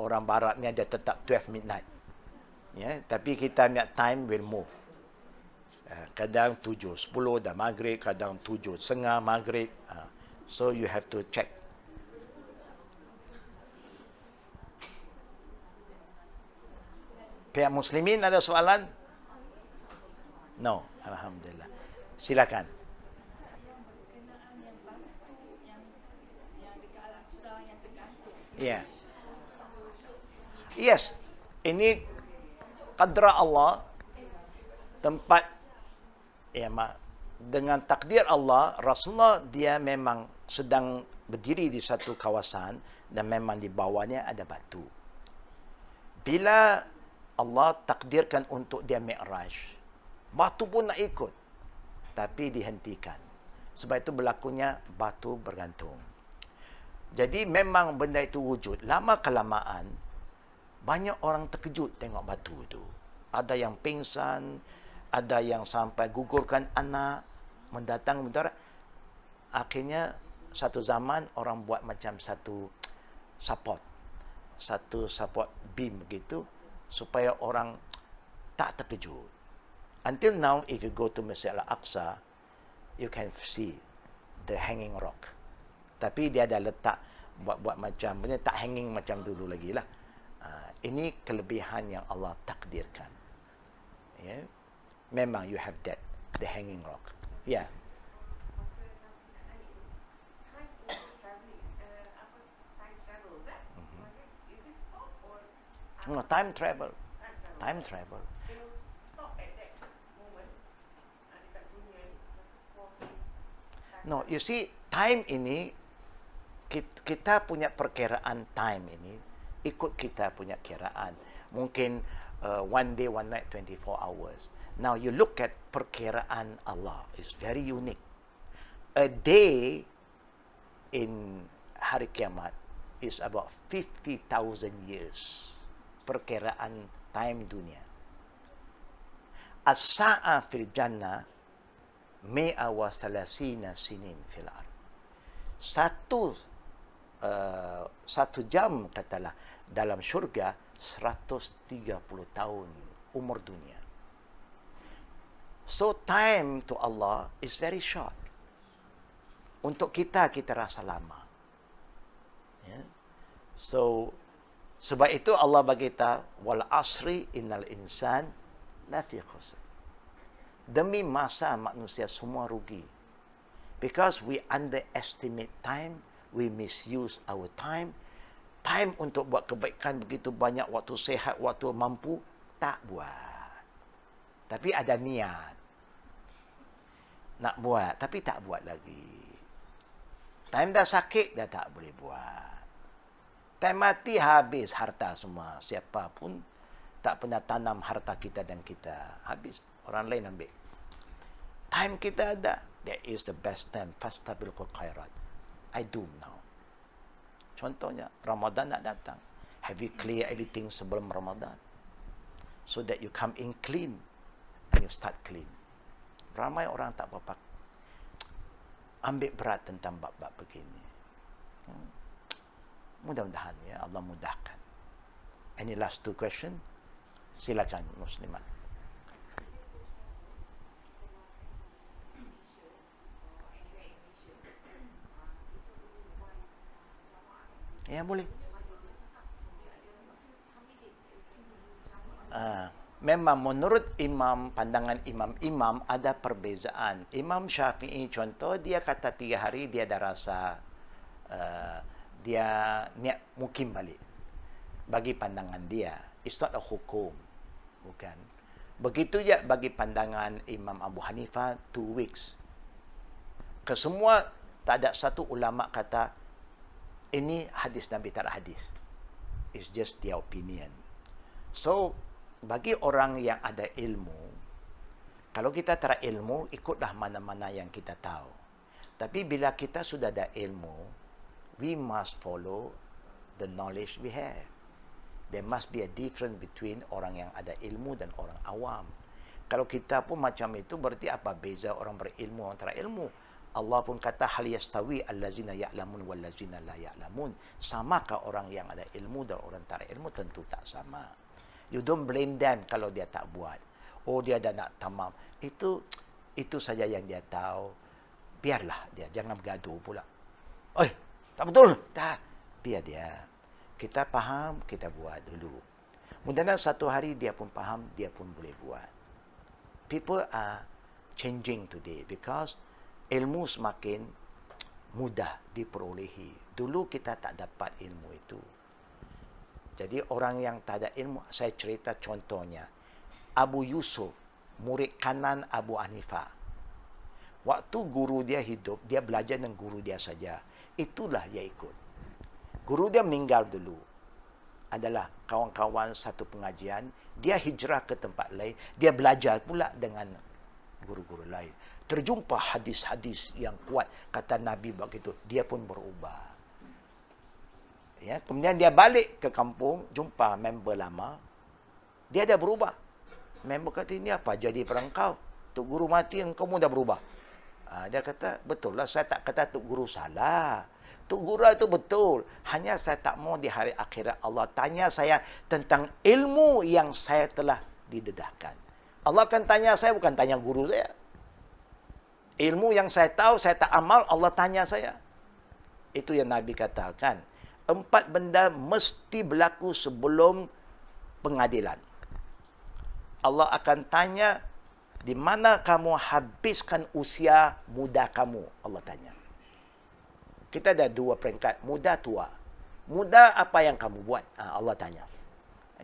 orang barat ni ada tetap 12 midnight. Ya, tapi kita niat time will move. Kadang 7.10 dah maghrib, kadang 7.30 maghrib. So you have to check. Pihak muslimin ada soalan? No, alhamdulillah. Silakan. Ya. Yes. Ini qadra Allah, tempat dengan takdir Allah, Rasulullah dia memang sedang berdiri di satu kawasan dan memang di bawahnya ada batu. Bila Allah takdirkan untuk dia Mi'raj, batu pun nak ikut, tapi dihentikan. Sebab itu berlakunya batu bergantung. Jadi memang benda itu wujud. Lama-kelamaan, banyak orang terkejut tengok batu itu. Ada yang pingsan, ada yang sampai gugurkan anak, mendatang mendarat. Akhirnya, satu zaman orang buat macam satu support beam begitu, supaya orang tak terkejut. Until now, if you go to Masjid Al-Aqsa, you can see the hanging rock. Tapi dia ada letak buat macam benda tak hanging macam dulu lagi lah. Ini kelebihan yang Allah takdirkan. Yeah. Memang you have that, the hanging rock. Yeah. No, time travel. Time travel. No, you see, time ini, kita punya perkiraan time ini, ikut kita punya kiraan. Mungkin one day, one night, 24 hours. Now, you look at perkiraan Allah. It's very unique. A day in hari kiamat is about 50,000 years. Perkiraan time dunia. As-sa'a fil jannah mi'a wa salasina sinin fil ard. Satu jam katalah dalam syurga 130 tahun umur dunia. So time to Allah is very short. Untuk kita rasa lama. Yeah. So sebab itu Allah bagi kita wal asri innal insan lafi khusr. Demi masa manusia semua rugi. Because we underestimate time, we misuse our time. Time untuk buat kebaikan begitu banyak, waktu sehat, waktu mampu, tak buat. Tapi ada niat. Nak buat, tapi tak buat lagi. Time dah sakit, dah tak boleh buat. Time mati, habis harta semua. Siapa pun tak pernah tanam harta kita dan kita. Habis. Orang lain ambil. Time kita ada. That is the best time. Fastabiqul khairat. I do now. Contohnya, Ramadan nak datang. Have you clear everything sebelum Ramadan? So that you come in clean. And you start clean. Ramai orang tak berapa ambil berat tentang bab-bab begini. Mudah-mudahan ya Allah mudahkan. Any last 2 question? Silakan Muslimat. Ya boleh. Memang menurut pandangan imam-imam ada perbezaan. Imam Syafi'i contoh, dia kata 3 hari dia dah rasa dia niat mukim balik. Bagi pandangan dia, it's not a hukum. Bukan. Begitu je bagi pandangan Imam Abu Hanifah, 2 weeks. Kesemua tak ada satu ulama kata ini hadis Nabi, tak ada hadis. It's just their opinion. So, bagi orang yang ada ilmu, kalau kita tak ada ilmu, ikutlah mana-mana yang kita tahu. Tapi bila kita sudah ada ilmu, we must follow the knowledge we have. There must be a difference between orang yang ada ilmu dan orang awam. Kalau kita pun macam itu, berarti apa beza orang berilmu dan tak ada ilmu? Allah pun kata hal yastawi allazina ya'lamun wallazina la ya'lamun. Samakah orang yang ada ilmu dan orang tak ada ilmu? Tentu tak sama. You don't blame them kalau dia tak buat. Oh, dia dah nak tamam. Itu saja yang dia tahu. Biarlah dia, jangan bergaduh pula. Tak betul. Tak. Biar dia. Kita faham, kita buat dulu. Mudah-mudahan satu hari dia pun faham, dia pun boleh buat. People are changing today because ilmu semakin mudah diperolehi. Dulu kita tak dapat ilmu itu. Jadi orang yang tak ada ilmu, saya cerita contohnya. Abu Yusuf, murid kanan Abu Hanifah. Waktu guru dia hidup, dia belajar dengan guru dia saja. Itulah dia ikut. Guru dia meninggal dulu. Adalah kawan-kawan satu pengajian. Dia hijrah ke tempat lain. Dia belajar pula dengan guru-guru lain. Terjumpa hadis-hadis yang kuat. Kata Nabi begitu. Dia pun berubah. Ya, kemudian dia balik ke kampung, jumpa member lama. Dia dah berubah. Member kata, ini apa jadi perangkau? Tok Guru mati, engkau pun dah berubah. Dia kata, betul lah, saya tak kata Tok Guru salah. Tok Guru itu betul. Hanya saya tak mau di hari akhirat Allah tanya saya tentang ilmu yang saya telah didedahkan. Allah akan tanya saya, bukan tanya guru saya. Ilmu yang saya tahu, saya tak amal, Allah tanya saya. Itu yang Nabi katakan. 4 benda mesti berlaku sebelum pengadilan. Allah akan tanya, di mana kamu habiskan usia muda kamu? Allah tanya. Kita ada 2 peringkat, muda, tua. Muda, apa yang kamu buat? Allah tanya.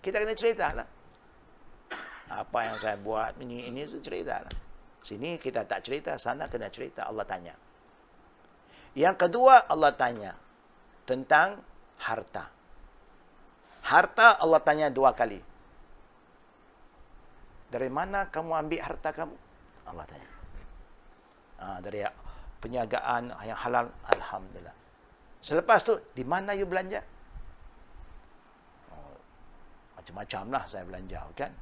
Kita kena cerita lah. Apa yang saya buat, ini cerita lah. Sini kita tak cerita, sana kena cerita, Allah tanya. Yang kedua, Allah tanya tentang harta. Harta Allah tanya 2 kali. Dari mana kamu ambil harta kamu? Allah tanya. Dari perniagaan yang halal, alhamdulillah. Selepas tu, di mana you belanja? Macam-macam lah saya belanja, kan?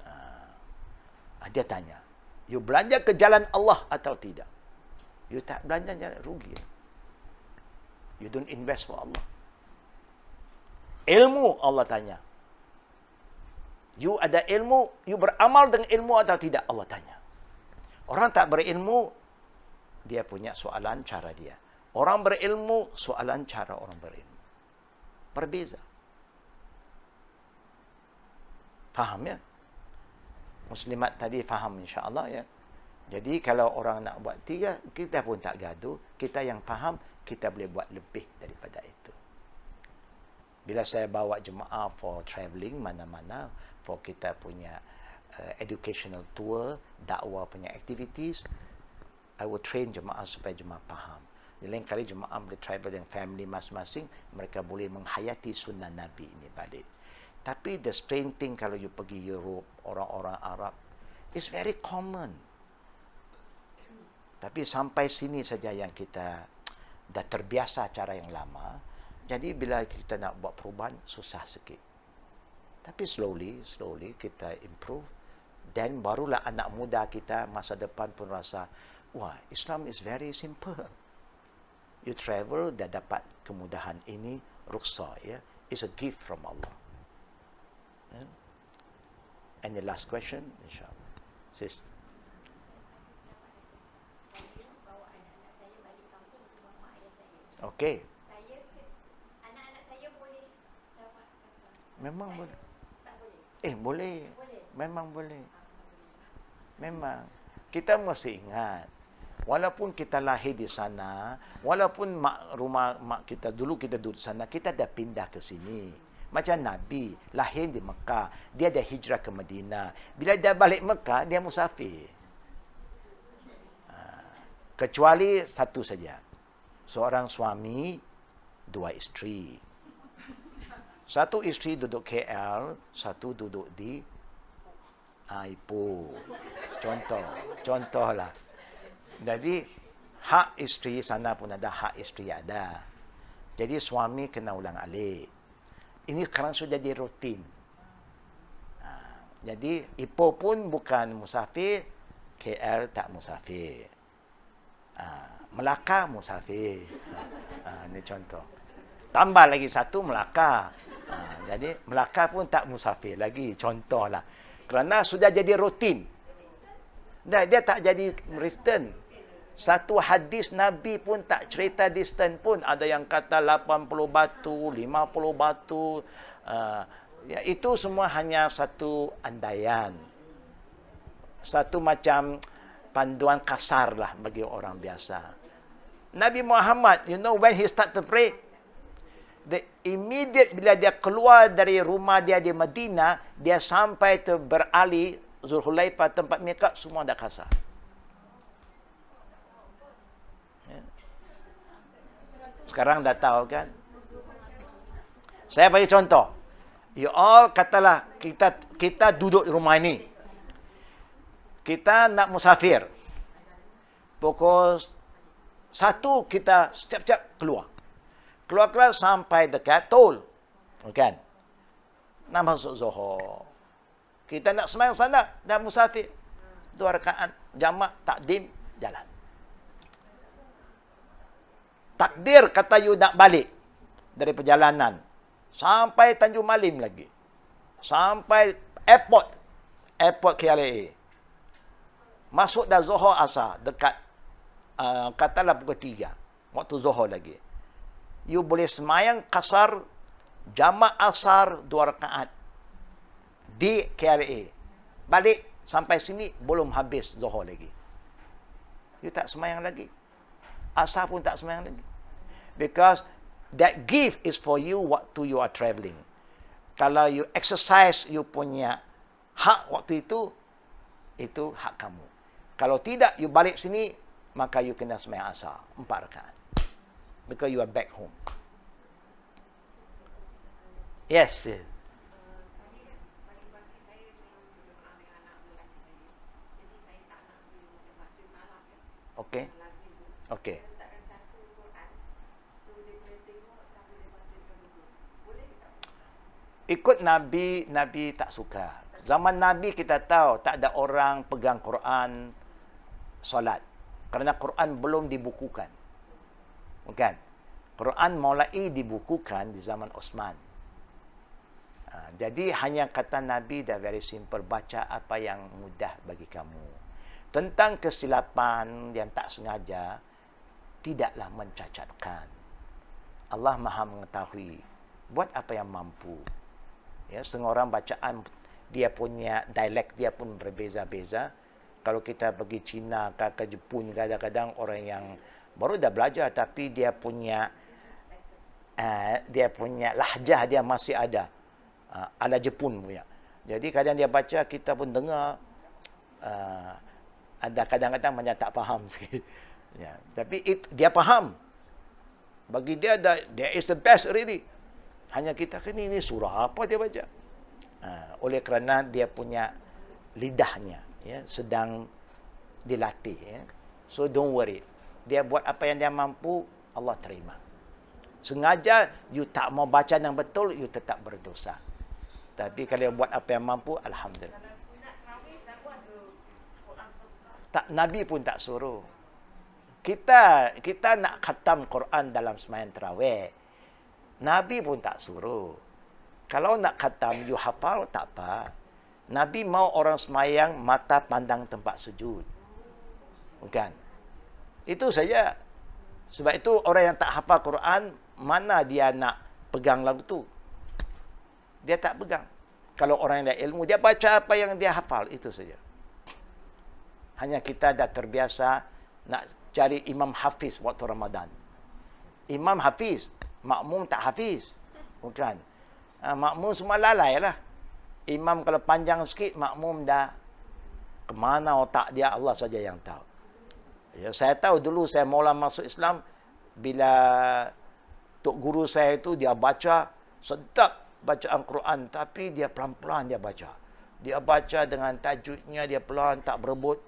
Dia tanya, you belanja ke jalan Allah atau tidak? You tak belanja, rugi. You don't invest for Allah. Ilmu Allah tanya. You ada ilmu, you beramal dengan ilmu atau tidak? Allah tanya. Orang tak berilmu, dia punya soalan cara dia. Orang berilmu, soalan cara orang berilmu. Berbeza. Faham ya? Muslimat tadi faham insya-Allah ya. Jadi kalau orang nak buat 3, kita pun tak gaduh. Kita yang faham, kita boleh buat lebih daripada itu. Bila saya bawa jemaah for travelling mana-mana, for kita punya educational tour, dakwah punya activities, I will train jemaah supaya jemaah faham. Lain kali jemaah boleh travel dengan family masing-masing, mereka boleh menghayati sunnah Nabi ini balik. Tapi the strange thing kalau you pergi Europe, orang-orang Arab, it's very common. Tapi sampai sini saja yang kita dah terbiasa cara yang lama. Jadi bila kita nak buat perubahan, susah sikit. Tapi slowly kita improve then barulah anak muda kita masa depan pun rasa, wah, Islam is very simple. You travel, dah dapat kemudahan ini, rukhsah, ya. It's a gift from Allah. Yeah. And the last question, insyaAllah. Sis. Okey. Anak-anak saya boleh jawab pasal. Memang boleh. Tak boleh. Boleh. Boleh. Memang boleh. Memang. Kita mesti ingat, walaupun kita lahir di sana, walaupun rumah mak kita dulu kita duduk sana, kita dah pindah ke sini. Macam Nabi lahir di Mekah, dia dah hijrah ke Madinah. Bila dia balik Mekah, dia musafir. Kecuali satu saja. Seorang suami, dua isteri. Satu isteri duduk KL, satu duduk di Ipoh. Contohlah. Jadi, hak isteri sana pun ada, hak isteri ada. Jadi, suami kena ulang alik. Ini sekarang sudah jadi rutin. Jadi, Ipoh pun bukan musafir, KL tak musafir. Melaka musafir. Ini contoh. Tambah lagi satu Melaka. Jadi, Melaka pun tak musafir lagi. Contohlah. Kerana sudah jadi rutin. Dan dia tak jadi distance. Satu hadis Nabi pun tak cerita distance pun. Ada yang kata 80 batu, 50 batu. Ya, itu semua hanya satu andaian. Satu macam panduan kasar lah bagi orang biasa. Nabi Muhammad, you know when he start to pray? The immediate bila dia keluar dari rumah dia di Madinah, dia sampai tu beralih Zulhulaifah tempat miqat, semua dah kasar. Ya. Sekarang dah tahu kan? Saya bagi contoh. You all katalah kita duduk di rumah ini. Kita nak musafir. Pukul 1 kita siap-siap keluar. Keluar sampai dekat tol. Kan? Nak masuk Zohor. Kita nak semayang sana, dah musafir. 2 rakaat, jamak, takdim, jalan. Takdir kata you nak balik dari perjalanan. Sampai Tanjung Malim lagi. Sampai airport KLIA. Masuk dah Zohor Asar, dekat, katalah pukul 3. Waktu Zohor lagi. You boleh semayang kasar, jamak asar 2 rakaat di KLIA. Balik sampai sini belum habis Zohor lagi. You tak semayang lagi. Asar pun tak semayang lagi. Because that gift is for you waktu you are travelling. Kalau you exercise you punya hak waktu itu hak kamu. Kalau tidak, you balik sini, maka you kena semayang asar 4 rakaat. Because you are back home. Yes. Okay. Okay. Ikut Nabi tak suka. Zaman Nabi kita tahu tak ada orang pegang Quran solat. Kerana Quran belum dibukukan. Bukan? Quran mulai dibukukan di zaman Osman. Jadi hanya kata Nabi dah very simple. Baca apa yang mudah bagi kamu. Tentang kesilapan yang tak sengaja, tidaklah mencacatkan. Allah Maha mengetahui. Buat apa yang mampu. Ya, setengah orang bacaan, dia punya dialek dia pun berbeza-beza. Kalau kita pergi Cina ke Jepun, kadang-kadang orang yang baru dah belajar tapi dia punya lahjah dia masih ada ala Jepun punya. Jadi kadang dia baca kita pun dengar ada kadang-kadang banyak tak faham sikit. Ya, tapi dia faham. Bagi dia there is the best already. Hanya kita ini surah apa dia baca. Oleh kerana dia punya lidahnya ya sedang dilatih ya. So don't worry. Dia buat apa yang dia mampu, Allah terima. Sengaja you tak mau baca yang betul, you tetap berdosa. Tapi kalau buat apa yang mampu, alhamdulillah. Tak, Nabi pun tak suruh. Kita nak khatam Quran dalam sembahyang tarawih. Nabi pun tak suruh. Kalau nak khatam, you hafal tak apa. Nabi mau orang sembahyang mata pandang tempat sujud. Bukan? Itu saja. Sebab itu orang yang tak hafal Quran, mana dia nak pegang lagu tu? Dia tak pegang. Kalau orang yang ada ilmu, dia baca apa yang dia hafal, itu saja. Hanya kita dah terbiasa nak cari imam hafiz waktu Ramadan. Imam hafiz, makmum tak hafiz. Bukan. Makmum semua lalai lah. Imam kalau panjang sikit, makmum dah kemana otak dia, Allah saja yang tahu. Ya, saya tahu dulu saya mula masuk Islam, bila tok guru saya itu dia baca, sedap bacaan Quran, tapi dia pelan-pelan dia baca. Dia baca dengan tajudnya, dia pelan, tak berebut.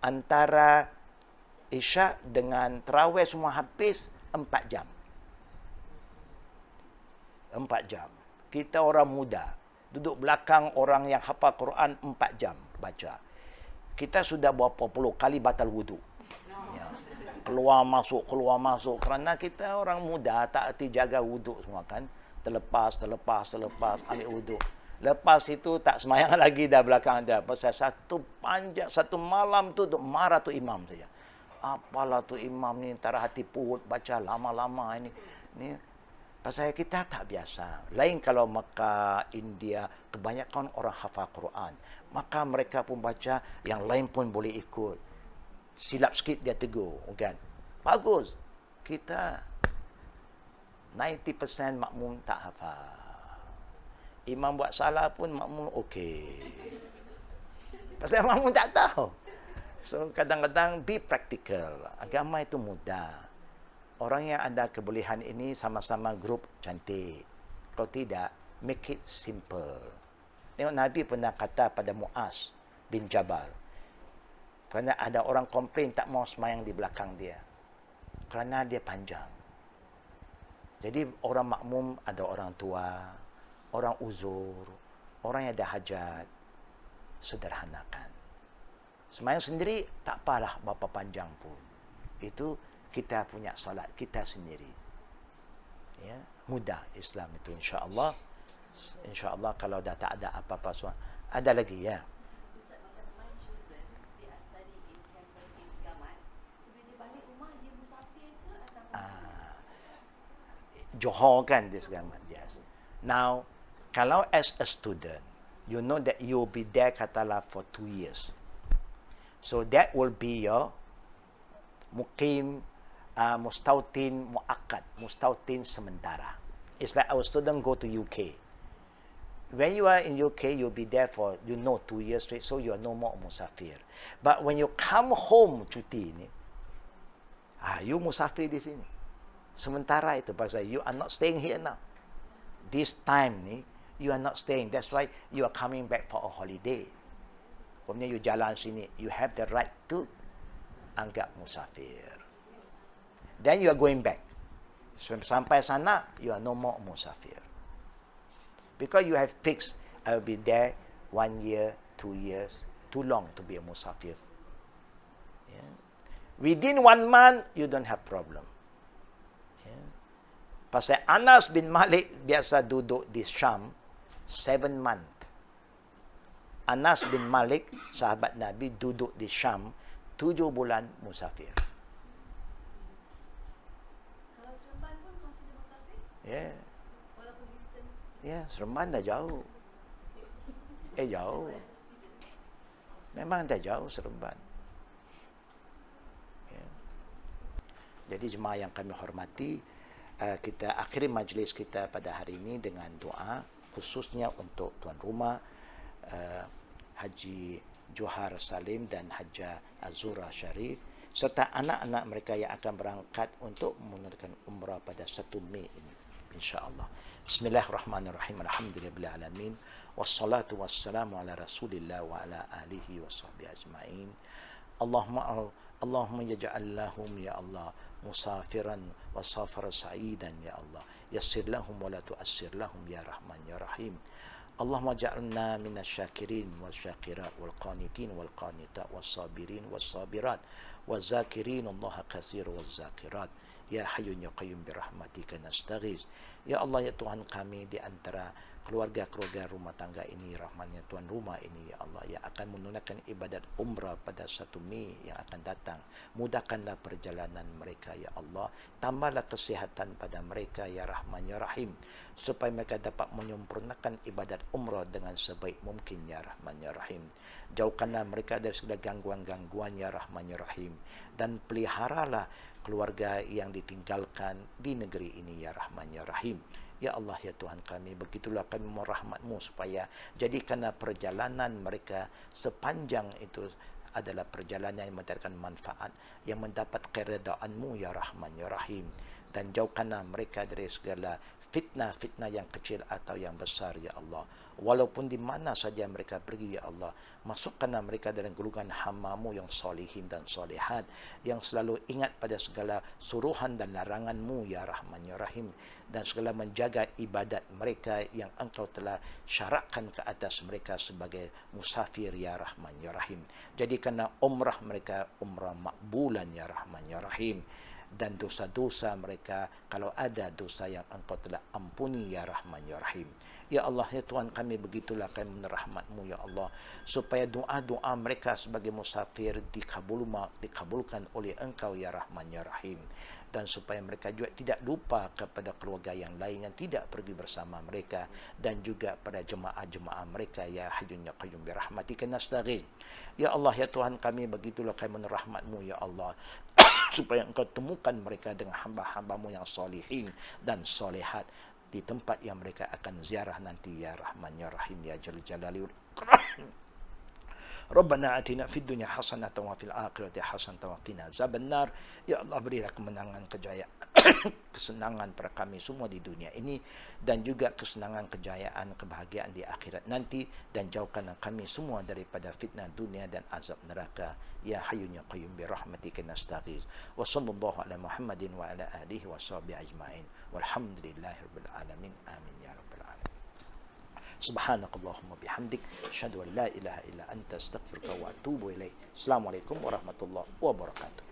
Antara Isyak dengan Tarawih semua habis 4 jam. 4 jam. Kita orang muda, duduk belakang orang yang hafal Quran 4 jam baca. Kita sudah berapa puluh kali batal wudu. Ya. Keluar masuk. Kerana kita orang muda tak erti jaga wudu semua kan. Terlepas, ambil wudu. Lepas itu tak semayang lagi dah belakang dia. Pasal satu malam tu marah tu imam saja. Apalah tu imam ni, antara hati puut, baca lama-lama ini. Pasal kita tak biasa. Lain kalau Mekah, India, kebanyakan orang hafal Quran. Maka mereka pun baca, yang lain pun boleh ikut. Silap sikit dia tegur, kan? Bagus. Kita 90% makmum tak hafal. Imam buat salah pun makmum okey. Pasal makmum tak tahu. So kadang-kadang be practical. Agama itu mudah. Orang yang ada kebolehan ini sama-sama grup cantik. Kalau tidak, make it simple. Tengok Nabi pernah kata pada Muaz bin Jabal. Kerana ada orang komplain tak mau semayang di belakang dia. Kerana dia panjang. Jadi orang makmum ada orang tua, orang uzur, orang yang ada hajat. Sederhanakan. Semayang sendiri tak apalah berapa panjang pun. Itu kita punya solat kita sendiri. Ya, mudah Islam itu insya-Allah. Insya-Allah kalau dah tak ada apa-apa soal. Ada lagi ya. Ustaz, macam my children, they are studying in campus in Segamat. So bila dia balik rumah, dia musafir ke ataupun Johor kan di Segamat, yes. Now, kalau as a student, you know that you will be there katalah for 2 years. So that will be your mukim, mustautin muakkad, mustautin sementara. It's like our student go to UK. When you are in UK, you'll be there for 2 years straight, so you are no more musafir. But when you come home cuti ni, you musafir di sini. Sementara itu pasal you are not staying here now. This time ni, you are not staying. That's why you are coming back for a holiday. Kemudian you jalan sini, you have the right to anggap musafir. Then you are going back. Sampai sana, you are no more musafir. Because you have fixed, I will be there 1 year, 2 years, too long to be a musafir. Yeah. Within 1 month, you don't have problem. Yeah. Pasal Anas bin Malik biasa duduk di Syam 7 months. Anas bin Malik, sahabat Nabi, duduk di Syam 7 bulan musafir. kalau Seremban pun consider musafir? Ya. Walaupun distance. Ya, Seremban dah jauh. Jauh. Memang dah jauh Seremban. Ya. Jadi jemaah yang kami hormati, kita akhiri majlis kita pada hari ini dengan doa khususnya untuk tuan rumah Haji Johar Salim dan Hajjah Azura Sharif serta anak-anak mereka yang akan berangkat untuk menunaikan umrah pada 1 Mei ini insya-Allah. Bismillahirrahmanirrahim. Alhamdulillahil alamin wassalatu wassalamu ala Rasulillah wa ala alihi washabbihi ajmain. Allahumma yaj'al lahum ya Allah musafiran wa safara sa'idan ya Allah. Yassir lahum wa la tu'assir lahum ya Rahman ya Rahim. Allahumma ja'alna minasyakirin wal syakirat wal qanitin wal qanitat was sabirin was sabirat waz zakirin Allah katsir waz zakirat. Ya Hayyun ya Qayyum birahmatika nastaghiz. Ya Allah, ya Tuhan kami, di antara keluarga-keluarga rumah tangga ini, rahmannya tuan rumah ini, ya Allah, yang akan menunaikan ibadat umrah pada 1 Mei yang akan datang, mudahkanlah perjalanan mereka, ya Allah. Tambahlah kesihatan pada mereka, ya Rahman ya Rahim, supaya mereka dapat menyempurnakan ibadat umrah dengan sebaik mungkin, ya Rahman ya Rahim. Jauhkanlah mereka dari segala gangguan-gangguan, ya Rahman ya Rahim, dan peliharalah keluarga yang ditinggalkan di negeri ini, ya Rahman ya Rahim. Ya Allah, ya Tuhan kami, begitulah kami mohon rahmat-Mu supaya jadikanlah perjalanan mereka sepanjang itu adalah perjalanan yang mendatangkan manfaat, yang mendapat keredaan-Mu, ya Rahman ya Rahim. Dan jauhkanlah mereka dari segala fitnah-fitnah yang kecil atau yang besar, ya Allah. Walaupun di mana saja mereka pergi, ya Allah, masukkanlah mereka dalam golongan hamba-Mu yang solihin dan solihat, yang selalu ingat pada segala suruhan dan larangan-Mu, ya Rahman ya Rahim, dan segala menjaga ibadat mereka yang Engkau telah syaratkan ke atas mereka sebagai musafir, ya Rahman ya Rahim. Jadikanlah umrah mereka umrah makbulan, ya Rahman ya Rahim. Dan dosa-dosa mereka, kalau ada dosa yang Engkau telah ampuni, ya Rahman ya Rahim. Ya Allah, ya Tuhan kami, begitulah kami merahmat-Mu, ya Allah, supaya doa-doa mereka sebagai musafir dikabulkan oleh Engkau, ya Rahman ya Rahim. Dan supaya mereka juga tidak lupa kepada keluarga yang lain yang tidak pergi bersama mereka, dan juga pada jemaah-jemaah mereka, ya Hayyun ya Qayyum birahmatika nastaghiz. Ya Allah, ya Tuhan kami, begitulah kami merahmat-Mu, ya Allah, supaya Engkau temukan mereka dengan hamba-hamba-Mu yang solihin dan solehat di tempat yang mereka akan ziarah nanti, ya Rahman ya Rahim, ya Jalal Jalali. Rabbana atina fid dunya hasanatan wa fil akhirati hasanatan wa qina azabannar. Ya Allah, berilah kemenangan, kejayaan, kesenangan pada kami semua di dunia ini, dan juga kesenangan, kejayaan, kebahagiaan di akhirat nanti, dan jauhkanlah kami semua daripada fitnah dunia dan azab neraka. Ya Hayyun ya Qayyum birahmatika nastaghiz. Wa sallallahu ala Muhammadin wa ala alihi wa sahbihi ajma'in. Walhamdulillahirabbil alamin. Amin ya rabbal alamin. Subhanakallahumma bihamdik, asyhadu an la ilaha illa anta, astaghfiruka wa atubu ilaik. Assalamualaikum warahmatullahi wabarakatuh.